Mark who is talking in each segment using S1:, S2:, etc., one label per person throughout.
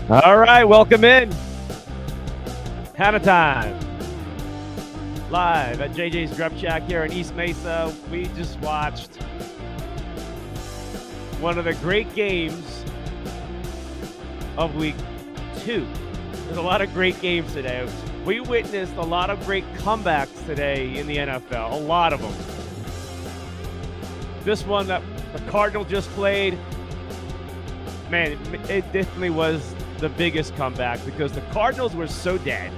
S1: All right, welcome in. Hanna Time. Live at JJ's Grub Shack here in East Mesa. We just watched one of the great games of week 2. There's a lot of great games today. We witnessed a lot of great comebacks today in the NFL, a lot of them. This one that the Cardinals just played, man, it definitely was the biggest comeback because the Cardinals were so dead.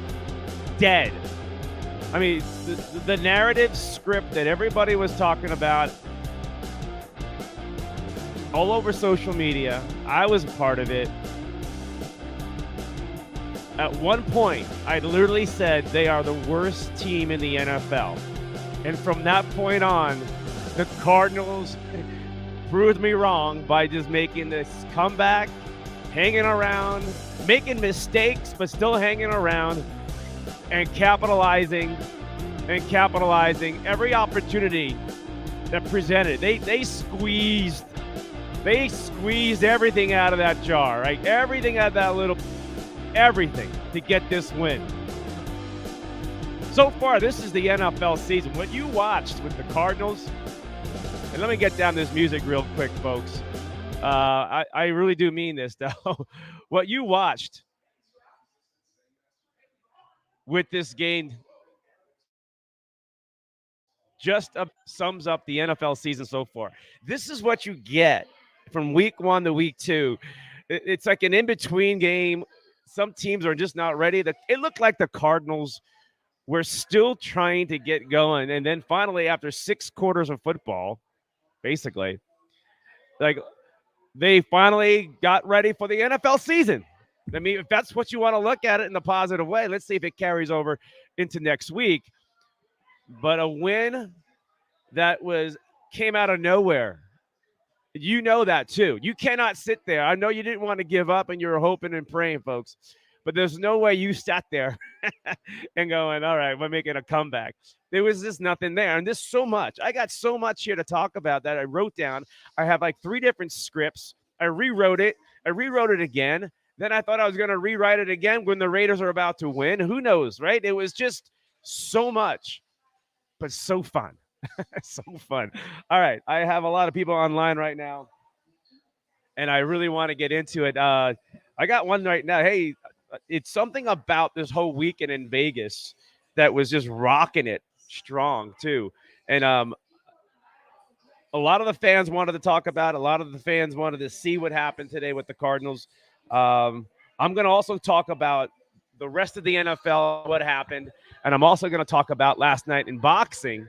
S1: I mean, the narrative script that everybody was talking about all over social media, I was a part of it. At one point, I literally said they are the worst team in the NFL. And from that point on, the Cardinals proved me wrong by just making this comeback, hanging around, making mistakes, but still hanging around and capitalizing every opportunity that presented. They squeezed everything out of that jar, right? Everything out of everything to get this win. So far, this is the NFL season. What you watched with the Cardinals, and let me get down this music real quick, folks. I really do mean this, though. What you watched with this game just sums up the NFL season so far. This is what you get from week 1 to week 2. It's like an in-between game. Some teams are just not ready. It looked like the Cardinals were still trying to get going. And then finally, after 6 quarters of football, basically, like they finally got ready for the NFL season. I mean, if that's what you want to look at it in the positive way, let's see if it carries over into next week. But a win that came out of nowhere. You know that too. You cannot sit there. I know you didn't want to give up and you were hoping and praying, folks. But there's no way you sat there and going, all right, we're making a comeback. There was just nothing there. And there's so much. I got so much here to talk about that I wrote down. I have like 3 different scripts. I rewrote it. I rewrote it again. Then I thought I was going to rewrite it again when the Raiders are about to win. Who knows, right? It was just so much, but so fun. So fun. All right. I have a lot of people online right now, and I really want to get into it. I got one right now. Hey, it's something about this whole weekend in Vegas that was just rocking it strong, too. And a lot of the fans wanted to talk about it. A lot of the fans wanted to see what happened today with the Cardinals. I'm going to also talk about the rest of the NFL, what happened. And I'm also going to talk about last night in boxing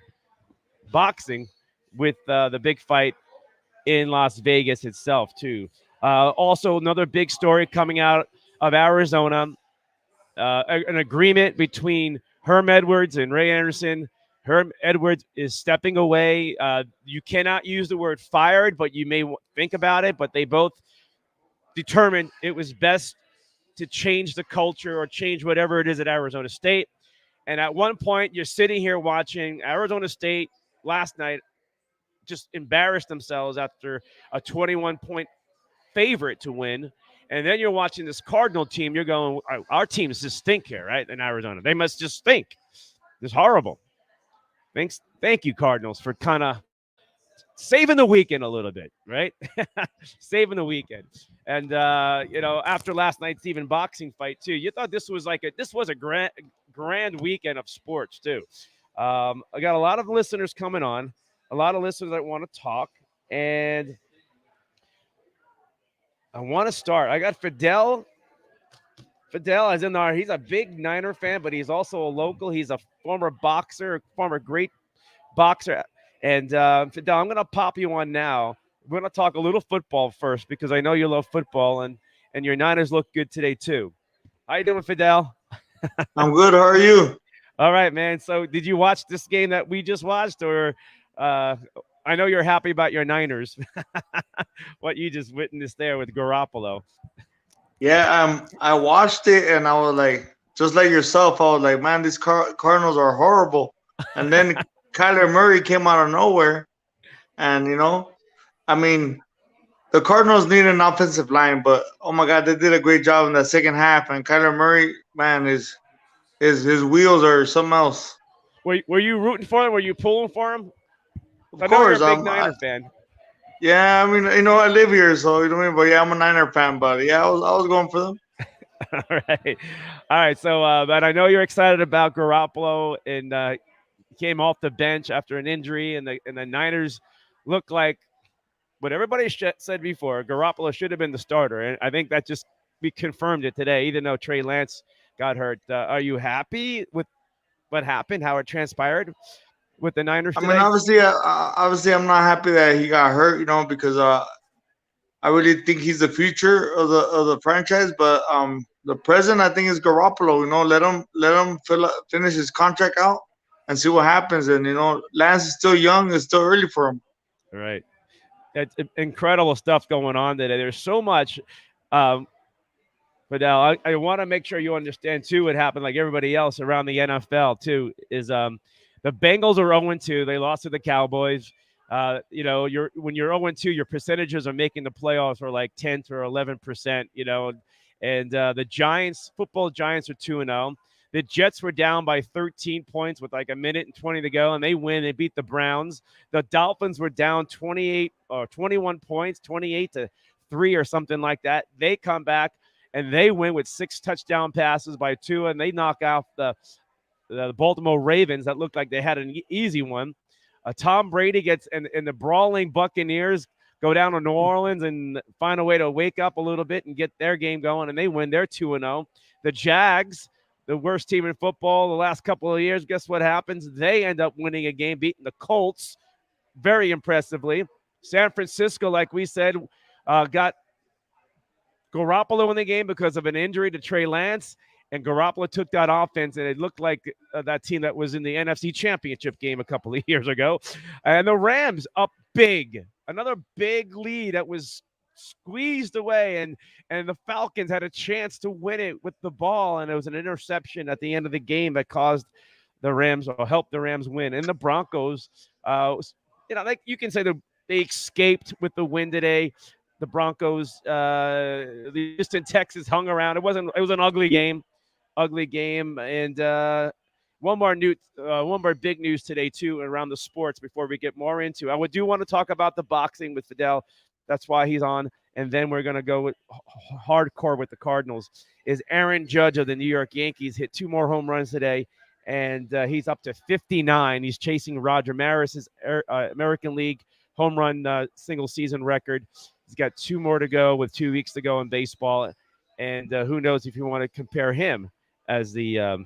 S1: with the big fight in Las Vegas itself, too. Also, another big story coming out of Arizona, an agreement between Herm Edwards and Ray Anderson. Herm Edwards is stepping away. You cannot use the word fired, but you may think about it. But they both determined it was best to change the culture or change whatever it is at Arizona State. And at one point, you're sitting here watching Arizona State last night just embarrass themselves after a 21-point favorite to win. And then you're watching this Cardinal team. You're going, our teams just stink here, right, in Arizona. They must just stink. It's horrible. Thank you, Cardinals, for kind of saving the weekend a little bit, right? Saving the weekend. And, after last night's even boxing fight, too, you thought this was a grand weekend of sports, too. I got a lot of listeners coming on, a lot of listeners that want to talk, and I want to start. I got Fidel. Fidel is in there. He's a big Niner fan, but he's also a local. He's a former boxer, former great boxer. And Fidel, I'm going to pop you on now. We're going to talk a little football first because I know you love football, and your Niners look good today too. How you doing, Fidel?
S2: I'm good. How are you?
S1: All right, man. So did you watch this game that we just watched, or I know you're happy about your Niners, what you just witnessed there with Garoppolo.
S2: Yeah, I watched it and I was like, just like yourself, I was like, man, these Cardinals are horrible. And then Kyler Murray came out of nowhere, and I mean, the Cardinals need an offensive line, but oh my God, they did a great job in that second half. And Kyler Murray, man, his wheels are something else.
S1: Were you rooting for him? Were you pulling for him?
S2: Of
S1: I know you're a
S2: course,
S1: big Niner fan.
S2: yeah, I mean, I live here, so you know what I mean. But yeah, I'm a Niner fan, but yeah, I was going for them.
S1: All right, all right. So, but I know you're excited about Garoppolo, and came off the bench after an injury, and the Niners look like what everybody said before. Garoppolo should have been the starter, and I think that just we confirmed it today. Even though Trey Lance got hurt, are you happy with what happened, how it transpired with the Niners
S2: I mean,
S1: today?
S2: obviously, I'm not happy that he got hurt, because I really think he's the future of the franchise. But the present, I think, is Garoppolo. Let him finish his contract out and see what happens. And Lance is still young; it's still early for him.
S1: All right, it's incredible stuff going on today. There's so much. Um, But now I want to make sure you understand too what happened, like everybody else around the NFL too, is the Bengals are 0-2. They lost to the Cowboys. You're when you're 0-2, your percentages of making the playoffs are like 10 to 11%. And the Giants, football Giants, are 2-0. The Jets were down by 13 points with like a minute and 20 to go, and they win. They beat the Browns. The Dolphins were down 28 or 21 points, 28-3 or something like that. They come back and they win with 6 touchdown passes by Tua, and they knock out the Baltimore Ravens that looked like they had an easy one. Tom Brady gets and the brawling Buccaneers go down to New Orleans and find a way to wake up a little bit and get their game going, and they win. They're 2-0. The Jags, the worst team in football the last couple of years, guess what happens? They end up winning a game, beating the Colts very impressively. San Francisco, like we said, got Garoppolo in the game because of an injury to Trey Lance, and Garoppolo took that offense, and it looked like that team that was in the NFC Championship game a couple of years ago. And the Rams up big, another big lead that was squeezed away, and the Falcons had a chance to win it with the ball, and it was an interception at the end of the game that caused the Rams or helped the Rams win. And the Broncos, like you can say they escaped with the win today. The Broncos, the Houston Texans hung around. It was an ugly game. And one more big news today too around the sports before we get more into. I do want to talk about the boxing with Fidel. That's why he's on. And then we're gonna go with hardcore with the Cardinals. Is Aaron Judge of the New York Yankees hit 2 more home runs today, and he's up to 59. He's chasing Roger Maris's American League home run single season record. He's got 2 more to go with 2 weeks to go in baseball. And who knows if you want to compare him as the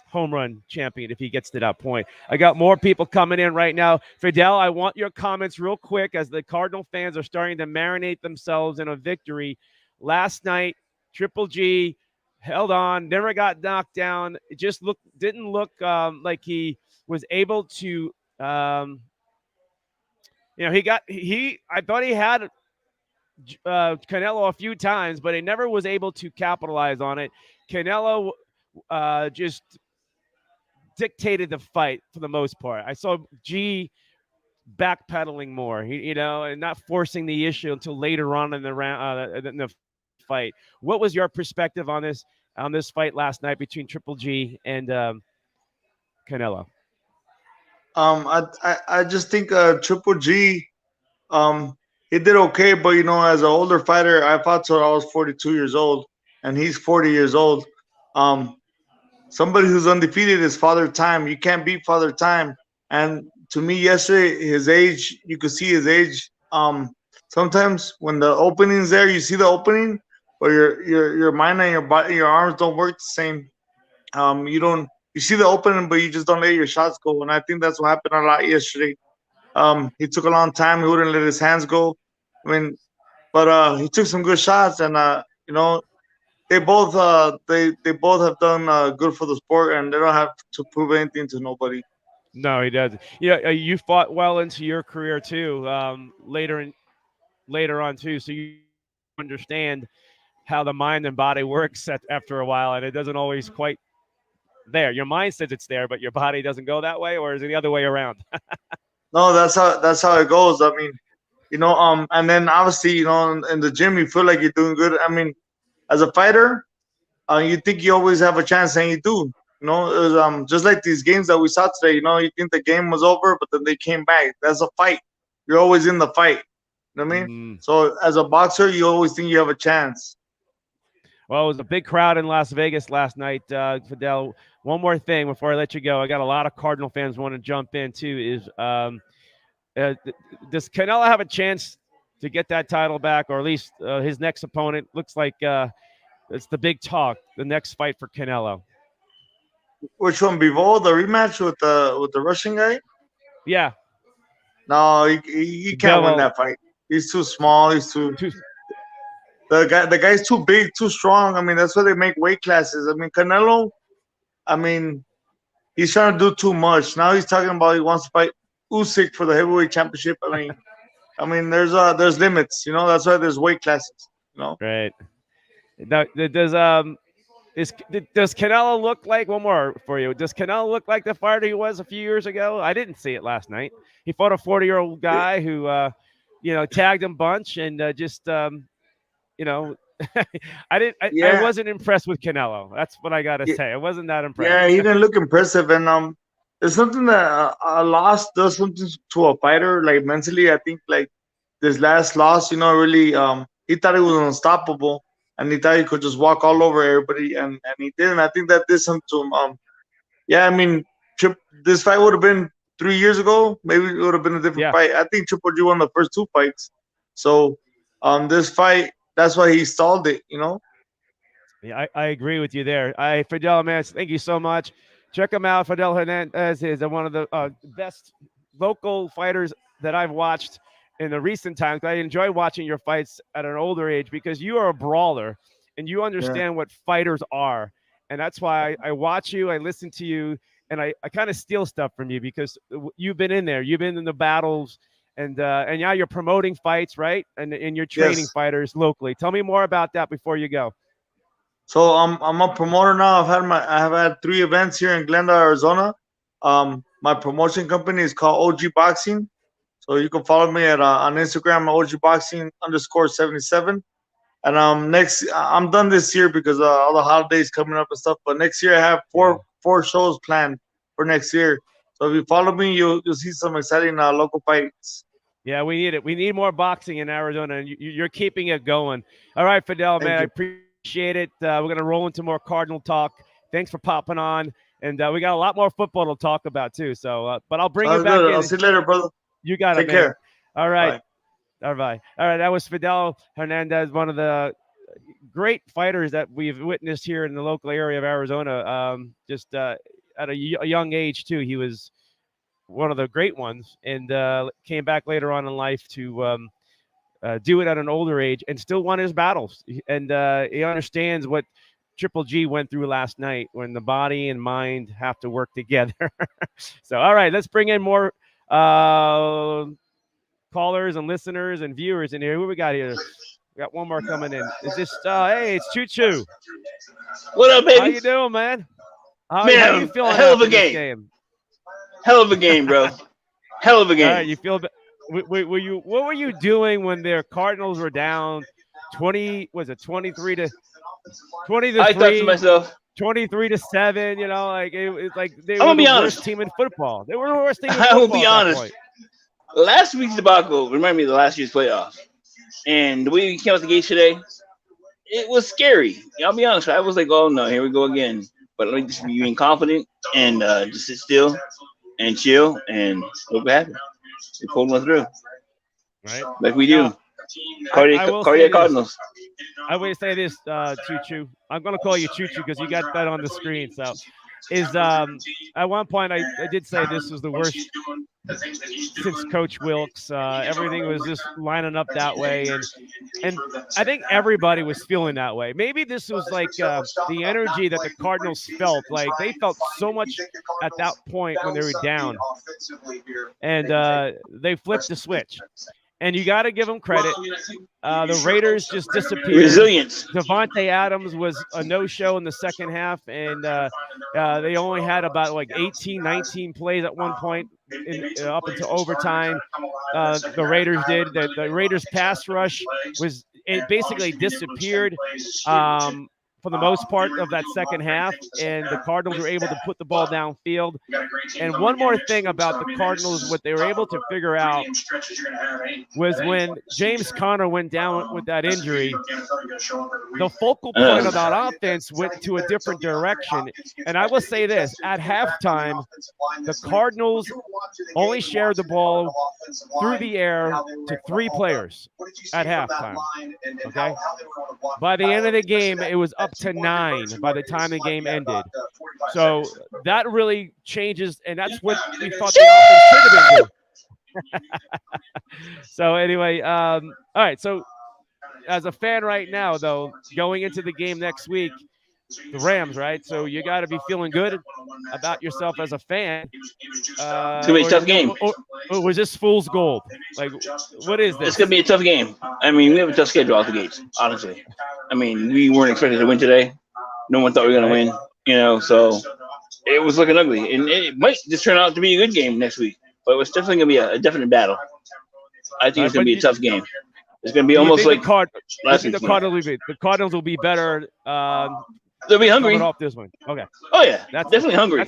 S1: home run champion if he gets to that point. I got more people coming in right now. Fidel, I want your comments real quick as the Cardinal fans are starting to marinate themselves in a victory. Last night, Triple G held on, never got knocked down. It just didn't look like he was able to I thought he had Canelo a few times, but he never was able to capitalize on it. Canelo just dictated the fight for the most part. I saw G backpedaling more, and not forcing the issue until later on in the round, in the fight. What was your perspective on this fight last night between Triple G and Canelo?
S2: I just think Triple G, um, he did okay, but as an older fighter, I fought till I was 42 years old, and he's 40 years old. Um, Somebody who's undefeated is Father Time. You can't beat Father Time. And to me, yesterday, his age, you could see his age. Sometimes when the opening's there, you see the opening, but your mind and your body, your arms don't work the same. You see the opening, but you just don't let your shots go. And I think that's what happened a lot yesterday. He took a long time. He wouldn't let his hands go. I mean, but he took some good shots, and they both have done good for the sport, and they don't have to prove anything to nobody.
S1: No, he doesn't. You fought well into your career too. Later on too, so you understand how the mind and body works after a while, and it doesn't always quite there. Your mind says it's there, but your body doesn't go that way, or is it the other way around?
S2: No, that's how it goes. I mean, And then obviously, in the gym, you feel like you're doing good. I mean, as a fighter, you think you always have a chance, and you do. It was, just like these games that we saw today. You think the game was over, but then they came back. That's a fight. You're always in the fight. You know what I mean?
S1: Mm.
S2: So as a boxer, you always think you have a chance.
S1: Well, it was a big crowd in Las Vegas last night, Fidel. One more thing before I let you go. I got a lot of Cardinal fans want to jump in too. Uh, does Canelo have a chance to get that title back, or at least his next opponent? Looks like it's the big talk, the next fight for Canelo.
S2: Which one? Bivol, the rematch with the Russian guy?
S1: Yeah,
S2: No, he can't win
S1: Bivol.
S2: that fight. He's too small.
S1: Too,
S2: The guy's too big, too strong. I mean, that's why they make weight classes. I mean, Canelo. I mean, he's trying to do too much. Now he's talking about he wants to fight Usyk for the heavyweight championship. I mean, there's limits. That's why there's weight classes.
S1: right. Now, does Canelo look like, one more for you? Does Canelo look like the fighter he was a few years ago? I didn't see it last night. He fought a 40-year-old guy who, tagged him bunch and just, you know, I didn't. I
S2: Yeah,
S1: wasn't impressed with Canelo. That's what I gotta
S2: yeah,
S1: say. I wasn't that
S2: yeah.
S1: impressed.
S2: He didn't look impressive, and there's something that a loss does something to a fighter, like mentally. I think like this last loss, really, he thought he was unstoppable, and he thought he could just walk all over everybody, and he didn't. I think that did something to him. Yeah, I mean, this fight would have been 3 years ago. Maybe it would have been a different
S1: Yeah.
S2: fight. I think Triple G won the first two fights. So, this fight, that's why he stalled it.
S1: Yeah, I agree with you there. Fidel, man, thank you so much. Check him out. Fidel Hernandez is one of the best local fighters that I've watched in the recent times. I enjoy watching your fights at an older age because you are a brawler and you
S2: Yeah.
S1: understand what fighters are. And that's why I watch you, I listen to you, and I kind of steal stuff from you because you've been in there. You've been in the battles. And now you're promoting fights, right? And you're training
S2: Yes.
S1: fighters locally. Tell me more about that before you go.
S2: So I'm a promoter now. I have had 3 events here in Glendale, Arizona. My promotion company is called OG Boxing. So you can follow me at on Instagram, OG Boxing _77. And next, I'm done this year because all the holidays coming up and stuff. But next year, I have
S1: Yeah.
S2: four shows planned for next year. So if you follow me, you'll see some exciting local fights.
S1: Yeah, we need it. We need more boxing in Arizona, and you're keeping it going. All right, Fidel, man,
S2: Thank
S1: I
S2: you.
S1: appreciate it. We're going to roll into more Cardinal talk. Thanks for popping on. And we got a lot more football to talk about, too. So, but I'll bring you
S2: Sounds
S1: back
S2: good. I'll
S1: in.
S2: see you later, brother.
S1: You got it,
S2: Take
S1: man.
S2: care.
S1: All right.
S2: Bye.
S1: All right. All right. That was Fidel Hernandez, one of the great fighters that we've witnessed here in the local area of Arizona. Just at a young age, too. He was one of the great ones and came back later on in life to do it at an older age and still won his battles. And he understands what Triple G went through last night when the body and mind have to work together. So, all right, let's bring in more callers and listeners and viewers in here. Who we got here? We got one more coming in. Is this? Hey, it's Choo Choo.
S3: What up,
S1: How
S3: baby?
S1: you doing, man? How you
S3: Man,
S1: feeling
S3: hell of
S1: after
S3: a
S1: this
S3: game.
S1: game?
S3: Hell of a game, bro. Hell of a
S1: All right,
S3: game.
S1: you feel. Were you? What were you doing when their Cardinals were down 20? Was it 23 to 20 to
S3: I thought to
S1: 3,
S3: myself,
S1: 23 to 7? Like it's like they
S3: I'm
S1: were
S3: gonna
S1: the
S3: be
S1: worst
S3: honest.
S1: team in football. They were the worst team in
S3: I will
S1: football
S3: be
S1: at that
S3: honest.
S1: point.
S3: Last week's debacle reminded me of the last year's playoffs. And the way we came out the gate today, it was scary. I'll be honest. I was like, oh no, here we go again. But let me just be being confident and just sit still and chill and look what happened. We pulled one through
S1: Right
S3: like we
S1: now,
S3: do. Cardiac,
S1: I will say
S3: cardiac
S1: this.
S3: Cardinals.
S1: I will say this, Choo Choo. I'm gonna call you Choo Choo because you got that on the screen. So, is at one point I did say this was the worst since Coach Wilkes. Everything was just lining up that way, and I think everybody was feeling that way. Maybe this was like the energy that the Cardinals felt. Like they felt so much at that point when they were down, and they flipped the switch. and you got to give them credit. The Raiders just disappeared.
S3: Resilience.
S1: Devontae Adams was a no-show in the second half, and they only had about like 18, 19 plays at one point up until overtime. The Raiders did. The Raiders pass rush it basically disappeared for the most part of that second half, and the Cardinals were able to put the ball downfield. And one more thing about the Cardinals, what they were able to figure out was when James Conner went down with that injury, the focal point of that offense went to a different direction. And I will say this, at halftime, the Cardinals only shared the ball through the air to 3 players at halftime. Okay. By the end of the game, it was up to 9 by the time the game ended. So that really changes, and that's what we thought the offense should have been doing. So anyway, all right. So as a fan right now, though, going into the game next week, the Rams, right? So you got to be feeling good about yourself as a fan.
S3: It's gonna be a tough game.
S1: Or was this fool's gold? Like, what is this?
S3: It's gonna be a tough game. I mean, we have a tough schedule out the gates, honestly. I mean, we weren't expected to win today. No one thought we were gonna win. So it was looking ugly, and it might just turn out to be a good game next week. But it's definitely gonna be a definite battle. I think it's gonna be a tough game. It's gonna be almost like last week's game.
S1: The Cardinals will be better.
S3: They'll be hungry
S1: off this one. Okay.
S3: Oh yeah, that's definitely hungry.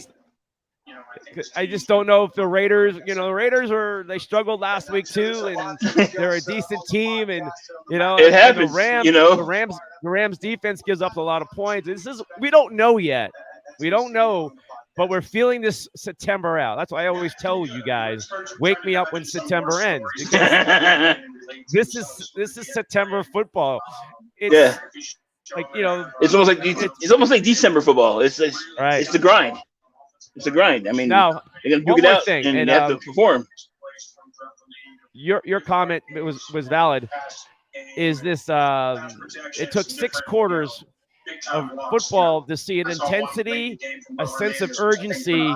S1: I just don't know if the Raiders, the Raiders they struggled last week too, and they're a decent team, and
S3: it happens.
S1: The Rams defense gives up a lot of points. We don't know yet. We don't know, but we're feeling this September out. That's why I always tell you guys, wake me up when September ends, because this is September football. It's like
S3: it's almost like December football. It's
S1: right.
S3: It's the grind. It's a grind. I mean,
S1: now
S3: you're gonna duke it out, and you have to perform.
S1: Your comment was valid. Is this? It took 6 quarters of football to see an intensity, a sense of urgency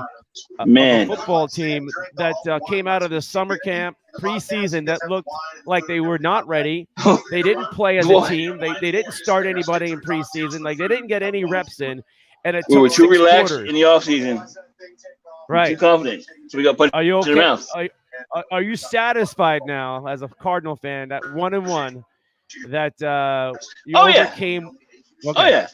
S1: of a football team that came out of the summer camp preseason that looked like they were not ready. They didn't play as a team. They didn't start anybody in preseason. Like, they didn't get any reps in. And it
S3: we were too relaxed
S1: quarters.
S3: in the offseason.
S1: Right.
S3: Too confident. So we got punched
S1: in
S3: the mouth.
S1: Are you satisfied now as a Cardinal fan that 1-1 that you overcame?
S3: Yeah. Okay. Oh yeah.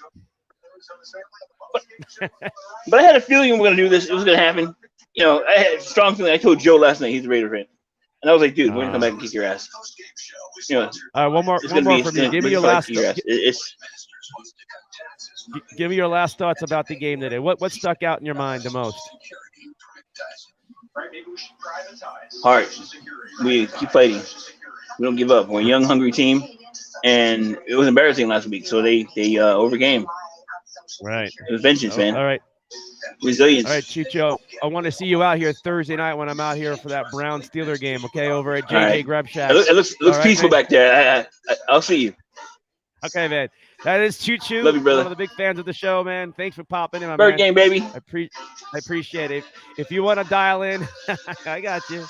S3: But I had a feeling we were gonna do this. It was gonna happen. I had a strong feeling. I told Joe last night, he's a Raider fan, and I was like, dude, we're gonna come back and kick your ass.
S1: All right, one more from you. Give me your last. Give me your last thoughts about the game today. What stuck out in your mind the most?
S3: Heart. We keep fighting. We don't give up. We're a young, hungry team, and it was embarrassing last week. So they overcame.
S1: Right.
S3: It was vengeance, man.
S1: All right.
S3: Resilience.
S1: All right, Chicho. I want to see you out here Thursday night when I'm out here for that Brown Steeler game. Okay, over at JJ Grub Shack.
S3: It looks peaceful back there. I'll see you.
S1: Okay, man. That is Choo Choo.
S3: Love you, brother.
S1: One of the big fans of the show, man. Thanks for popping in, my
S3: Bird
S1: man.
S3: game, baby.
S1: I appreciate it. If you want to dial in, I got you.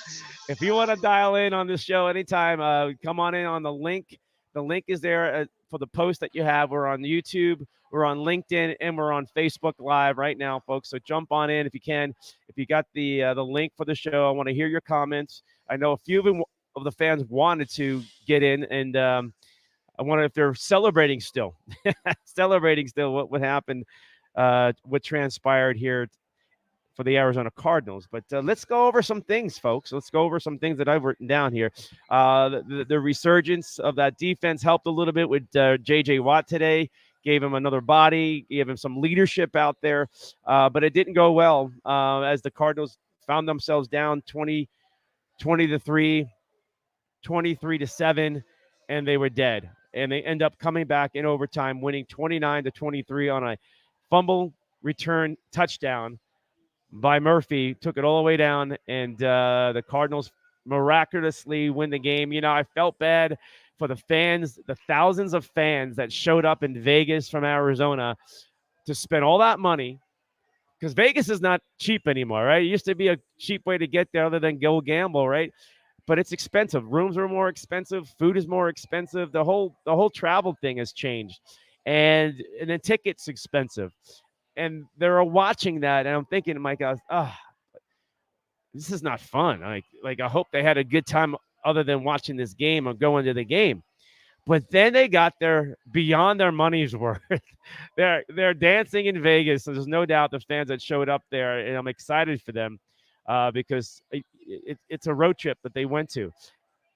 S1: If you want to dial in on this show anytime, come on in on the link. The link is there for the post that you have. We're on YouTube, we're on LinkedIn, and we're on Facebook Live right now, folks. So jump on in if you can. If you got the link for the show, I want to hear your comments. I know a few of the fans wanted to get in, and I wonder if they're celebrating still. What happened, what transpired here for the Arizona Cardinals. But let's go over some things, folks. Let's go over some things that I've written down here. The resurgence of that defense helped a little bit with J.J. Watt today. Gave him another body, gave him some leadership out there. But it didn't go well as the Cardinals found themselves down 20-3, 23-7, and they were dead. And they end up coming back in overtime, winning 29-23 on a fumble return touchdown by Murphy. Took it all the way down, and the Cardinals miraculously win the game. I felt bad for the fans, the thousands of fans that showed up in Vegas from Arizona to spend all that money, because Vegas is not cheap anymore, right? It used to be a cheap way to get there other than go gamble, right? but it's expensive. Rooms are more expensive. Food is more expensive. The whole travel thing has changed, and then tickets expensive. And they're watching that, and I'm thinking to my guys, this is not fun. Like I hope they had a good time other than watching this game or going to the game. But then they got their beyond their money's worth. They're dancing in Vegas. So there's no doubt the fans that showed up there, and I'm excited for them because it's a road trip that they went to.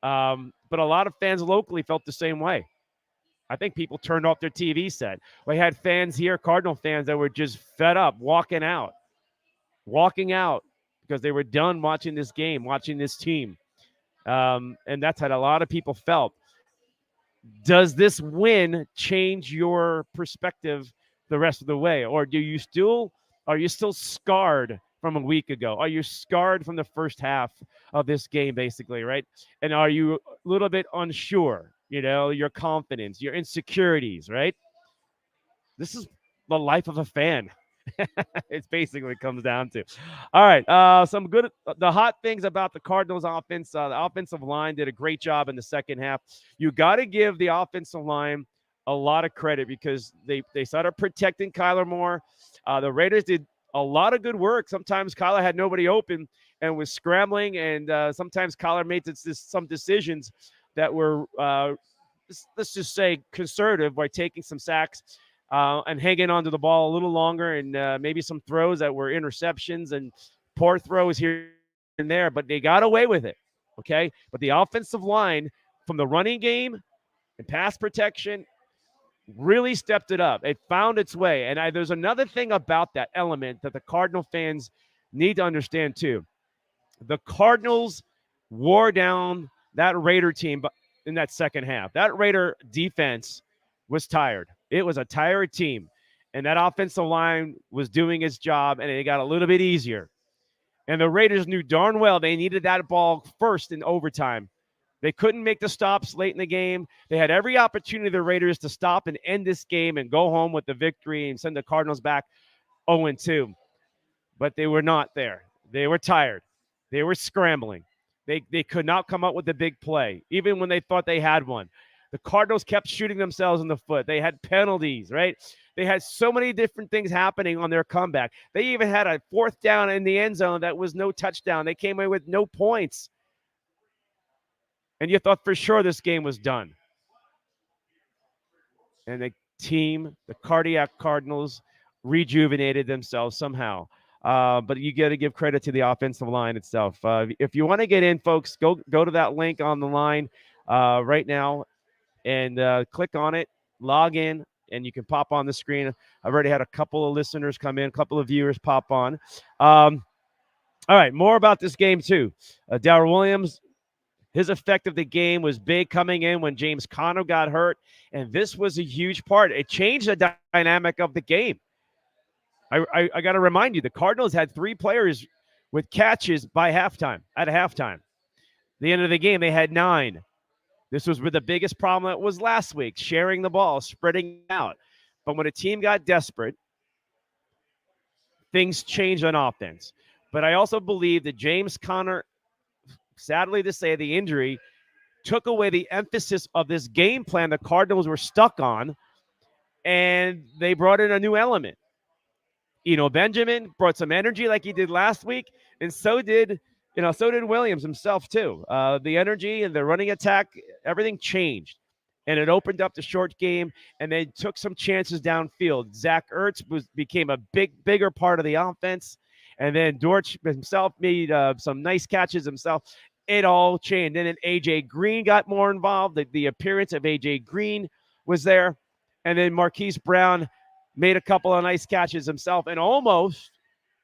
S1: But a lot of fans locally felt the same way. I think people turned off their TV set. We had fans here, Cardinal fans, that were just fed up, walking out because they were done watching this game, watching this team. And that's how a lot of people felt. Does this win change your perspective the rest of the way, or are you still scarred from a week ago? Are you scarred from the first half of this game, basically, right? And are you a little bit unsure? Your confidence, your insecurities, right? This is the life of a fan. It's basically comes down to. All right. Some good, the hot things about the Cardinals offense. The offensive line did a great job in the second half. You got to give the offensive line a lot of credit because they started protecting Kyler more. The Raiders did a lot of good work. Sometimes Kyler had nobody open and was scrambling, and sometimes Kyler made some decisions that were, let's just say, conservative by taking some sacks and hanging onto the ball a little longer, and maybe some throws that were interceptions and poor throws here and there, but they got away with it. Okay. But the offensive line from the running game and pass protection really stepped it up. It found its way. And there's another thing about that element that the Cardinal fans need to understand too. The Cardinals wore down that Raider team in that second half. That Raider defense was tired. It was a tired team. And that offensive line was doing its job, and it got a little bit easier. And the Raiders knew darn well they needed that ball first in overtime. They couldn't make the stops late in the game. They had every opportunity, the Raiders, to stop and end this game and go home with the victory and send the Cardinals back 0-2. But they were not there. They were tired. They were scrambling. They could not come up with a big play, even when they thought they had one. The Cardinals kept shooting themselves in the foot. They had penalties, right? They had so many different things happening on their comeback. They even had a fourth down in the end zone that was no touchdown. They came away with no points. And you thought for sure this game was done. And the team, the Cardiac Cardinals, rejuvenated themselves somehow. But you got to give credit to the offensive line itself. If you want to get in, folks, go to that link on the line right now and click on it, log in, and you can pop on the screen. I've already had a couple of listeners come in, a couple of viewers pop on. All right, more about this game too. Darrell Williams, his effect of the game was big coming in when James Conner got hurt, and this was a huge part. It changed the dynamic of the game. I got to remind you, the Cardinals had 3 players with catches by halftime, at halftime. The end of the game, they had 9. This was where the biggest problem that was last week, sharing the ball, spreading out. But when a team got desperate, things changed on offense. But I also believe that James Conner, sadly to say, the injury took away the emphasis of this game plan the Cardinals were stuck on, and they brought in a new element. Benjamin brought some energy like he did last week, and so did Williams himself too. The energy and the running attack, everything changed, and it opened up the short game, and they took some chances downfield. Zach Ertz became a bigger part of the offense, and then Dortch himself made some nice catches himself. It all changed, and then AJ Green got more involved. The appearance of AJ Green was there, and then Marquise Brown made a couple of nice catches himself and almost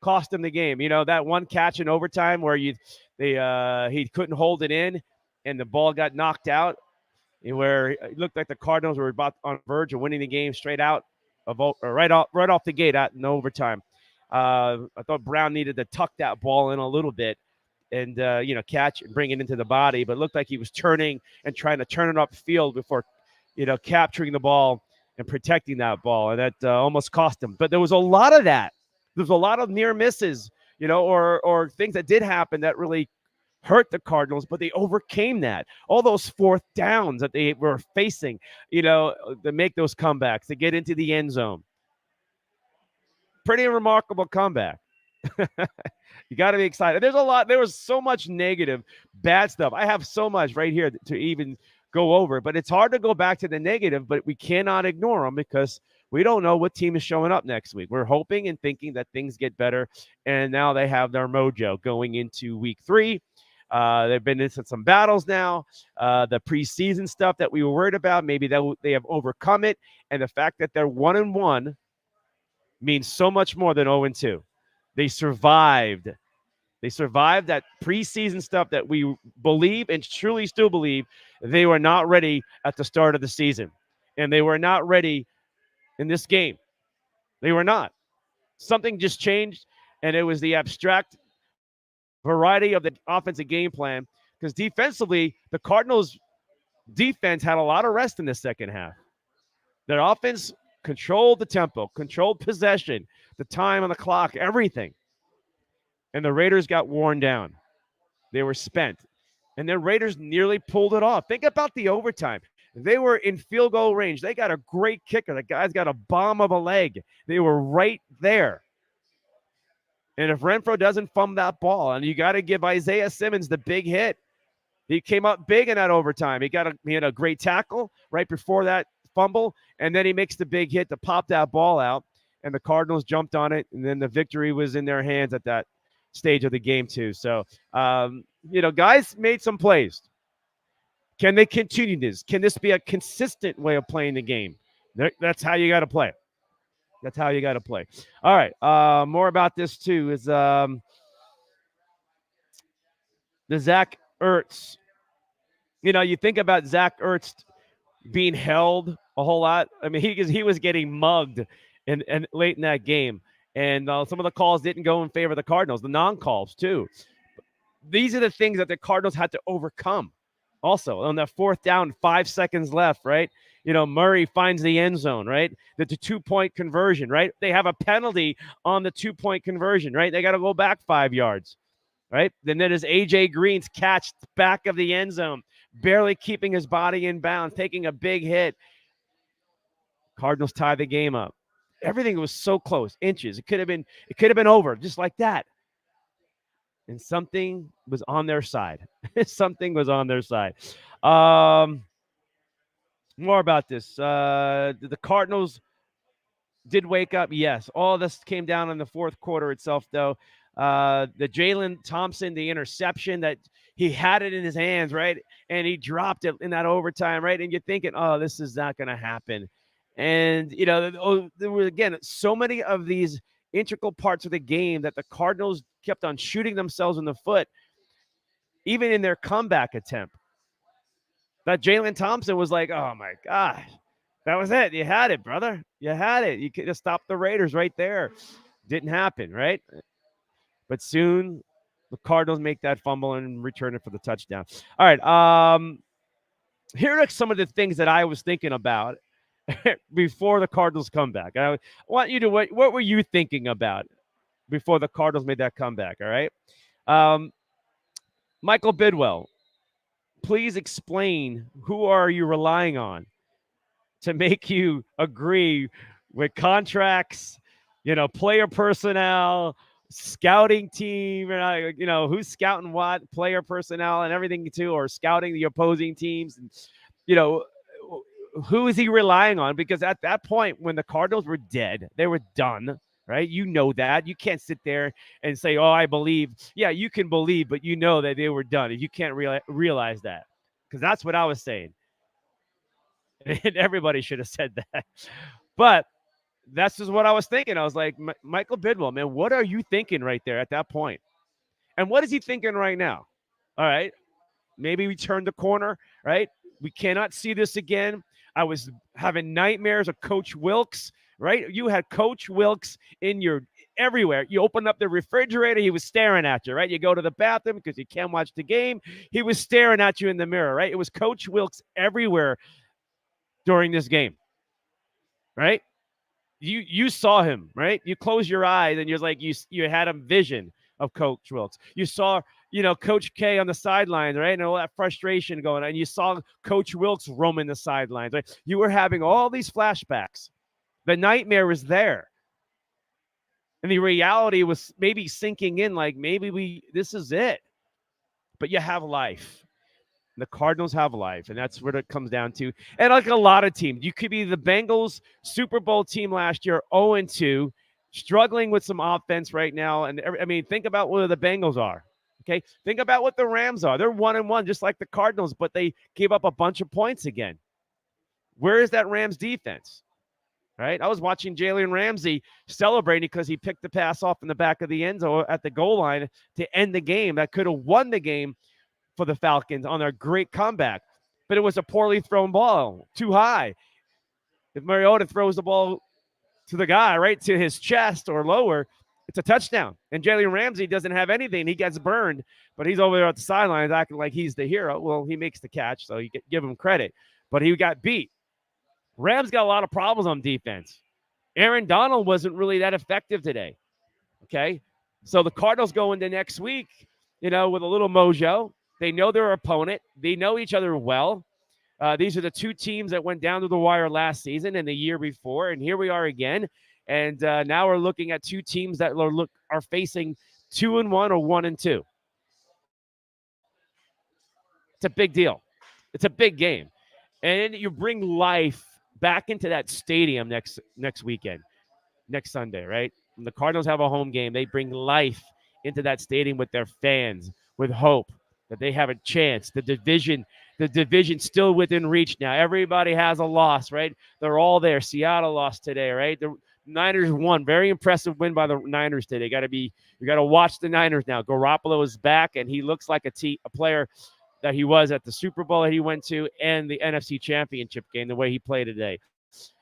S1: cost him the game. That one catch in overtime where he couldn't hold it in and the ball got knocked out, where it looked like the Cardinals were about on the verge of winning the game straight out right off the gate in overtime. I thought Brown needed to tuck that ball in a little bit and catch and bring it into the body, but it looked like he was turning and trying to turn it up the field before capturing the ball and protecting that ball, and that almost cost him. But there was a lot of that. There's a lot of near misses, or things that did happen that really hurt the Cardinals, but they overcame that. All those fourth downs that they were facing, to make those comebacks, to get into the end zone. Pretty remarkable comeback. You got to be excited. There was so much negative, bad stuff. I have so much right here to even go over, but it's hard to go back to the negative, but we cannot ignore them because we don't know what team is showing up next week. We're hoping and thinking that things get better, and now they have their mojo going into week 3. They've been into some battles now. The preseason stuff that we were worried about, maybe they have overcome it, and the fact that they're 1-1 means so much more than 0-2. They survived. They survived that preseason stuff that we believe and truly still believe they were not ready at the start of the season. And they were not ready in this game. They were not. Something just changed, and it was the abstract variety of the offensive game plan. Because defensively, the Cardinals' defense had a lot of rest in the second half. Their offense controlled the tempo, controlled possession, the time on the clock, everything. And the Raiders got worn down. They were spent. And the Raiders nearly pulled it off. Think about the overtime. They were in field goal range. They got a great kicker. The guy's got a bomb of a leg. They were right there. And if Renfro doesn't fumble that ball, and you got to give Isaiah Simmons the big hit. He came up big in that overtime. He had a great tackle right before that fumble, and then he makes the big hit to pop that ball out, and the Cardinals jumped on it, and then the victory was in their hands at that stage of the game too. So, guys made some plays. Can they continue this? Can this be a consistent way of playing the game? That's how you got to play. That's how you got to play. All right. More about this too is the Zach Ertz. You think about Zach Ertz being held a whole lot. I mean, he was getting mugged and late in that game. And some of the calls didn't go in favor of the Cardinals, the non-calls too. These are the things that the Cardinals had to overcome. Also, on that fourth down, 5 seconds left, right? Murray finds the end zone, right? The 2-point conversion, right? They have a penalty on the 2-point conversion, right? They got to go back 5 yards, right? Then there's A.J. Green's catch back of the end zone, barely keeping his body in bounds, taking a big hit. Cardinals tie the game up. Everything was so close, inches. It could have been over just like that. And something was on their side. Something was on their side. More about this. The Cardinals did wake up. Yes. All this came down in the fourth quarter itself, though. The Jalen Thompson, the interception that he had it in his hands, right? And he dropped it in that overtime, right? And you're thinking, oh, this is not going to happen. And, there were, again, so many of these integral parts of the game that the Cardinals kept on shooting themselves in the foot, even in their comeback attempt. That Jalen Thompson was like, oh, my gosh, that was it. You had it, brother. You had it. You could have stopped the Raiders right there. Didn't happen, right? But soon the Cardinals make that fumble and return it for the touchdown. All right. Here are some of the things that I was thinking about before the Cardinals comeback. I want you to, what were you thinking about before the Cardinals made that comeback? All right. Michael Bidwell, please explain, who are you relying on to make you agree with contracts, player personnel, scouting team, who's scouting what, player personnel and everything too, or scouting the opposing teams. And, who is he relying on? Because at that point, when the Cardinals were dead, they were done, right? You know that. You can't sit there and say, oh, I believe. Yeah, you can believe, but you know that they were done. And you can't realize that, because that's what I was saying. And everybody should have said that. But that's just what I was thinking. I was like, Michael Bidwell, man, what are you thinking right there at that point? And what is he thinking right now? All right. Maybe we turned the corner, right? We cannot see this again. I was having nightmares of Coach Wilkes, right? You had Coach Wilkes in your everywhere. You open up the refrigerator, he was staring at you, right? You go to the bathroom because you can't watch the game. He was staring at you in the mirror, right? It was Coach Wilkes everywhere during this game, right? You saw him, right? You close your eyes and you're like, you had a vision of Coach Wilkes. You saw, Coach K on the sidelines, right? And all that frustration going on. And you saw Coach Wilkes roaming the sidelines, right? You were having all these flashbacks. The nightmare was there. And the reality was maybe sinking in, like maybe this is it. But you have life. The Cardinals have life, and that's what it comes down to. And like a lot of teams, you could be the Bengals Super Bowl team last year, 0-2, struggling with some offense right now. And think about where the Bengals are. Okay, think about what the Rams are. They're 1-1, just like the Cardinals, but they gave up a bunch of points again. Where is that Rams defense? Right? I was watching Jalen Ramsey celebrating because he picked the pass off in the back of the end zone at the goal line to end the game. That could have won the game for the Falcons on their great comeback. But it was a poorly thrown ball, too high. If Mariota throws the ball to the guy, right to his chest or lower, it's a touchdown. And Jalen Ramsey doesn't have anything. He gets burned, but he's over there at the sidelines acting like he's the hero. Well, he makes the catch, so you give him credit. But he got beat. Rams got a lot of problems on defense. Aaron Donald wasn't really that effective today. Okay? So the Cardinals go into next week, with a little mojo. They know their opponent. They know each other well. These are the two teams that went down to the wire last season and the year before, and here we are again. And now we're looking at two teams that are facing 2-1 or 1-2. It's a big deal. It's a big game, and you bring life back into that stadium next weekend, next Sunday, right? When the Cardinals have a home game, they bring life into that stadium with their fans, with hope that they have a chance. The division still within reach now. Everybody has a loss, right? They're all there. Seattle lost today, right? The Niners won. Very impressive win by the Niners today. You got to watch the Niners now. Garoppolo is back, and he looks like a player that he was at the Super Bowl that he went to and the NFC Championship game, the way he played today.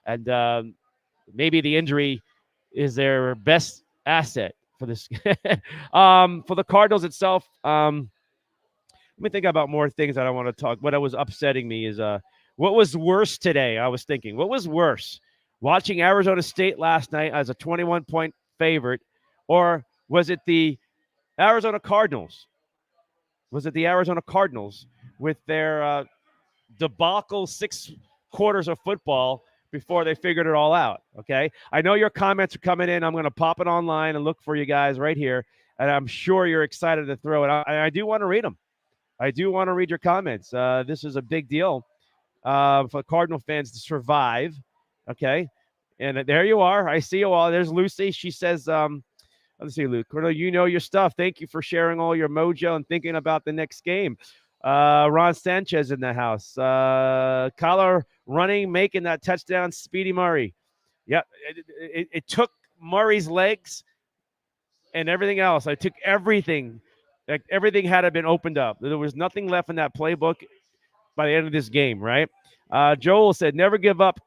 S1: And maybe the injury is their best asset for this. For the Cardinals itself, let me think about more things that I want to talk. What was upsetting me is what was worse today? I was thinking, what was worse? Watching Arizona State last night as a 21-point favorite, or was it the Arizona Cardinals? Was it the Arizona Cardinals with their debacle 6 quarters of football before they figured it all out? Okay. I know your comments are coming in. I'm going to pop it online and look for you guys right here. And I'm sure you're excited to throw it out. I do want to read them. I do want to read your comments. This is a big deal for Cardinal fans to survive. Okay. And there you are. I see you all. There's Lucy. She says, let's see, Luke. You know your stuff. Thank you for sharing all your mojo and thinking about the next game. Ron Sanchez in the house. Kyler running, making that touchdown. Speedy Murray. Yep. It took Murray's legs and everything else. I took everything. Like everything had been opened up. There was nothing left in that playbook by the end of this game, right? Joel said, never give up.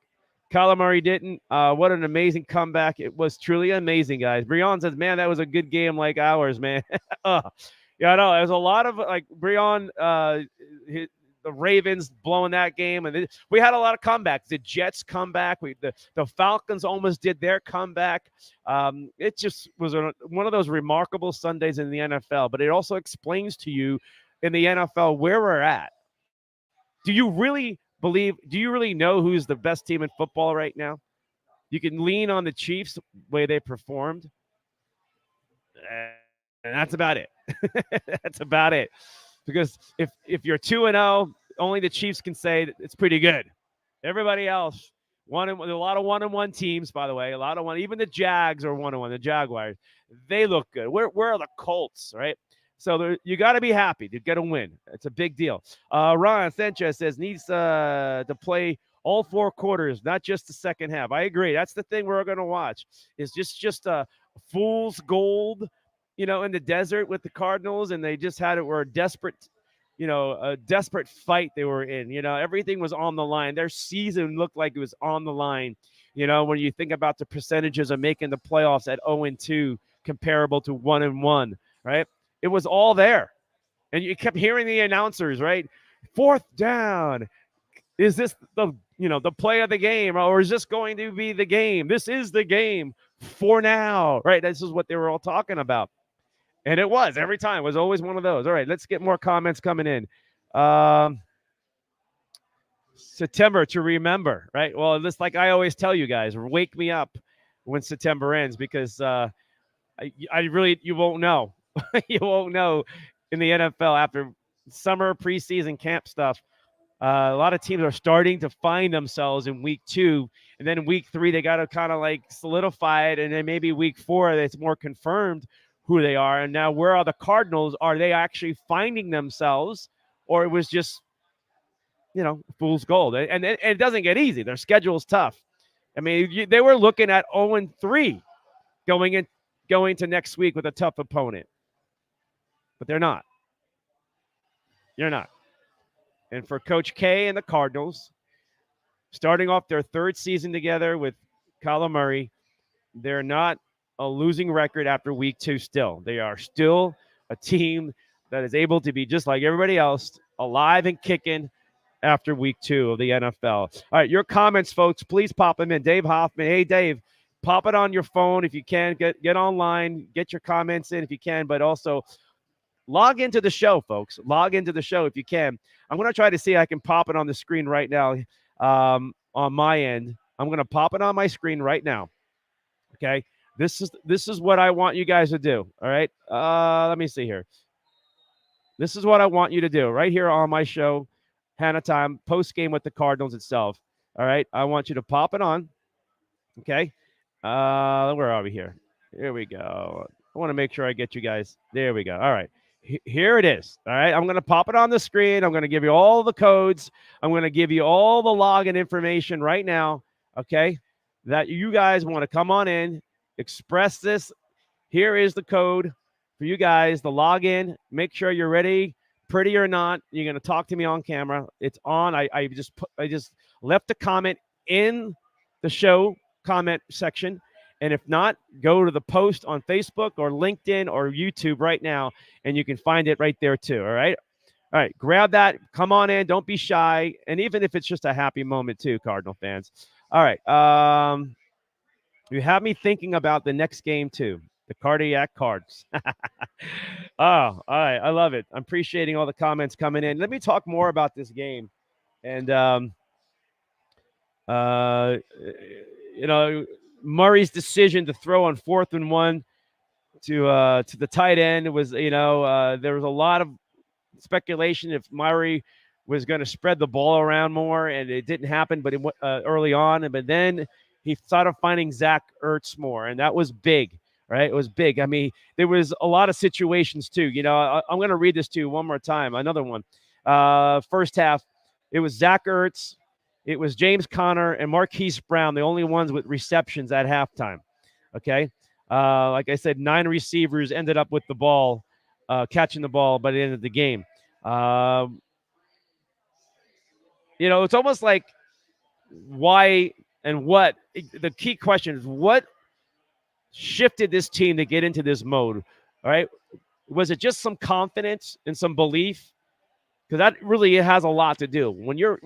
S1: Kyler Murray didn't. What an amazing comeback. It was truly amazing, guys. Breon says, man, that was a good game like ours, man. Yeah, I know. There's a lot of, like, Breon, the Ravens blowing that game. And we had a lot of comebacks. The Jets come back. The Falcons almost did their comeback. It just was one of those remarkable Sundays in the NFL. But it also explains to you in the NFL where we're at. Do you really know who's the best team in football right now? You can lean on the Chiefs, the way they performed. And that's about it. That's about it. Because if you're 2-0, only the Chiefs can say that it's pretty good. Everybody else, a lot of 1-1 teams, by the way, a lot of one. Even the Jags are 1-1. The Jaguars, they look good. Where are the Colts, right? So you got to be happy to get a win. It's a big deal. Ron Sanchez says needs to play all 4 quarters, not just the second half. I agree. That's the thing we're going to watch. Is just a fool's gold, in the desert with the Cardinals, and they just were a desperate fight they were in. Everything was on the line. Their season looked like it was on the line. When you think about the percentages of making the playoffs at 0-2 comparable to 1-1, right? It was all there. And you kept hearing the announcers, right? 4th down. Is this the play of the game, or is this going to be the game? This is the game for now, right? This is what they were all talking about. And it was every time. It was always one of those. All right, let's get more comments coming in. Um, September to remember, right? Well, just like I always tell you guys, wake me up when September ends because I really you won't know. You won't know in the NFL after summer preseason camp stuff. A lot of teams are starting to find themselves in week 2, and then week 3 they got to kind of like solidify it, and then maybe week 4 it's more confirmed who they are. And now, where are the Cardinals? Are they actually finding themselves, or it was just fool's gold? And it doesn't get easy. Their schedule's tough. I mean, they were looking at 0-3 going to next week with a tough opponent, but they're not. You're not. And for Coach K and the Cardinals, starting off their 3rd season together with Kyler Murray, they're not a losing record after week 2 still. They are still a team that is able to be just like everybody else, alive and kicking after week 2 of the NFL. All right, your comments, folks, please pop them in. Dave Hoffman. Hey, Dave, pop it on your phone if you can. Get online, get your comments in if you can, but also log into the show, folks. Log into the show if you can. I'm going to try to see if I can pop it on the screen right now on my end. I'm going to pop it on my screen right now. Okay. This is what I want you guys to do. All right. Let me see here. This is what I want you to do right here on my show, Hanna Time, post game with the Cardinals itself. All right. I want you to pop it on. Okay. Where are we here? Here we go. I want to make sure I get you guys. There we go. All right. Here it is. All right. I'm going to pop it on the screen. I'm going to give you all the codes. I'm going to give you all the login information right now. Okay. That you guys want to come on in, express this. Here is the code for you guys, the login. Make sure you're ready, pretty or not. You're going to talk to me on camera. It's on. I just left a comment in the show comment section. And if not, go to the post on Facebook or LinkedIn or YouTube right now, and you can find it right there too. All right. All right. Grab that. Come on in. Don't be shy. And even if it's just a happy moment too, Cardinal fans. All right. You have me thinking about the next game too, the cardiac cards. Oh, all right. I love it. I'm appreciating all the comments coming in. Let me talk more about this game. And, Murray's decision to throw on 4th and 1 to the tight end was, there was a lot of speculation if Murray was going to spread the ball around more, and it didn't happen. But early on, but then he started finding Zach Ertz more, and that was big, right? It was big. I mean, there was a lot of situations too. I'm going to read this to you one more time. Another one. First half, it was Zach Ertz. It was James Conner and Marquise Brown, the only ones with receptions at halftime. Okay. Like I said, 9 receivers ended up with the ball, catching the ball by the end of the game. It's almost like why and what. The key question is what shifted this team to get into this mode? All right. Was it just some confidence and some belief? Because that really has a lot to do. When your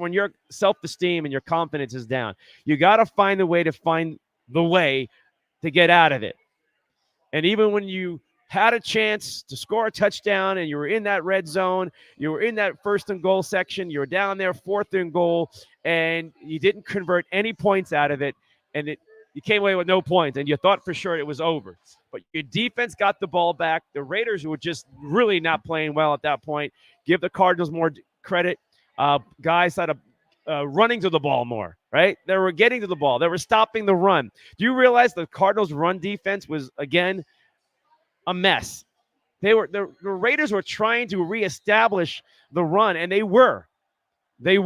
S1: self-esteem and your confidence is down, you got to find the way to get out of it. And even when you had a chance to score a touchdown and you were in that red zone, you were in that 1st and goal section, you were down there 4th and goal, and you didn't convert any points out of it, and you came away with no points, and you thought for sure it was over. But your defense got the ball back. The Raiders were just really not playing well at that point. Give the Cardinals more credit. Guys started running to the ball more, right? They were getting to the ball. They were stopping the run. Do you realize the Cardinals' run defense was, again, a mess? The Raiders were trying to reestablish the run, and they were. The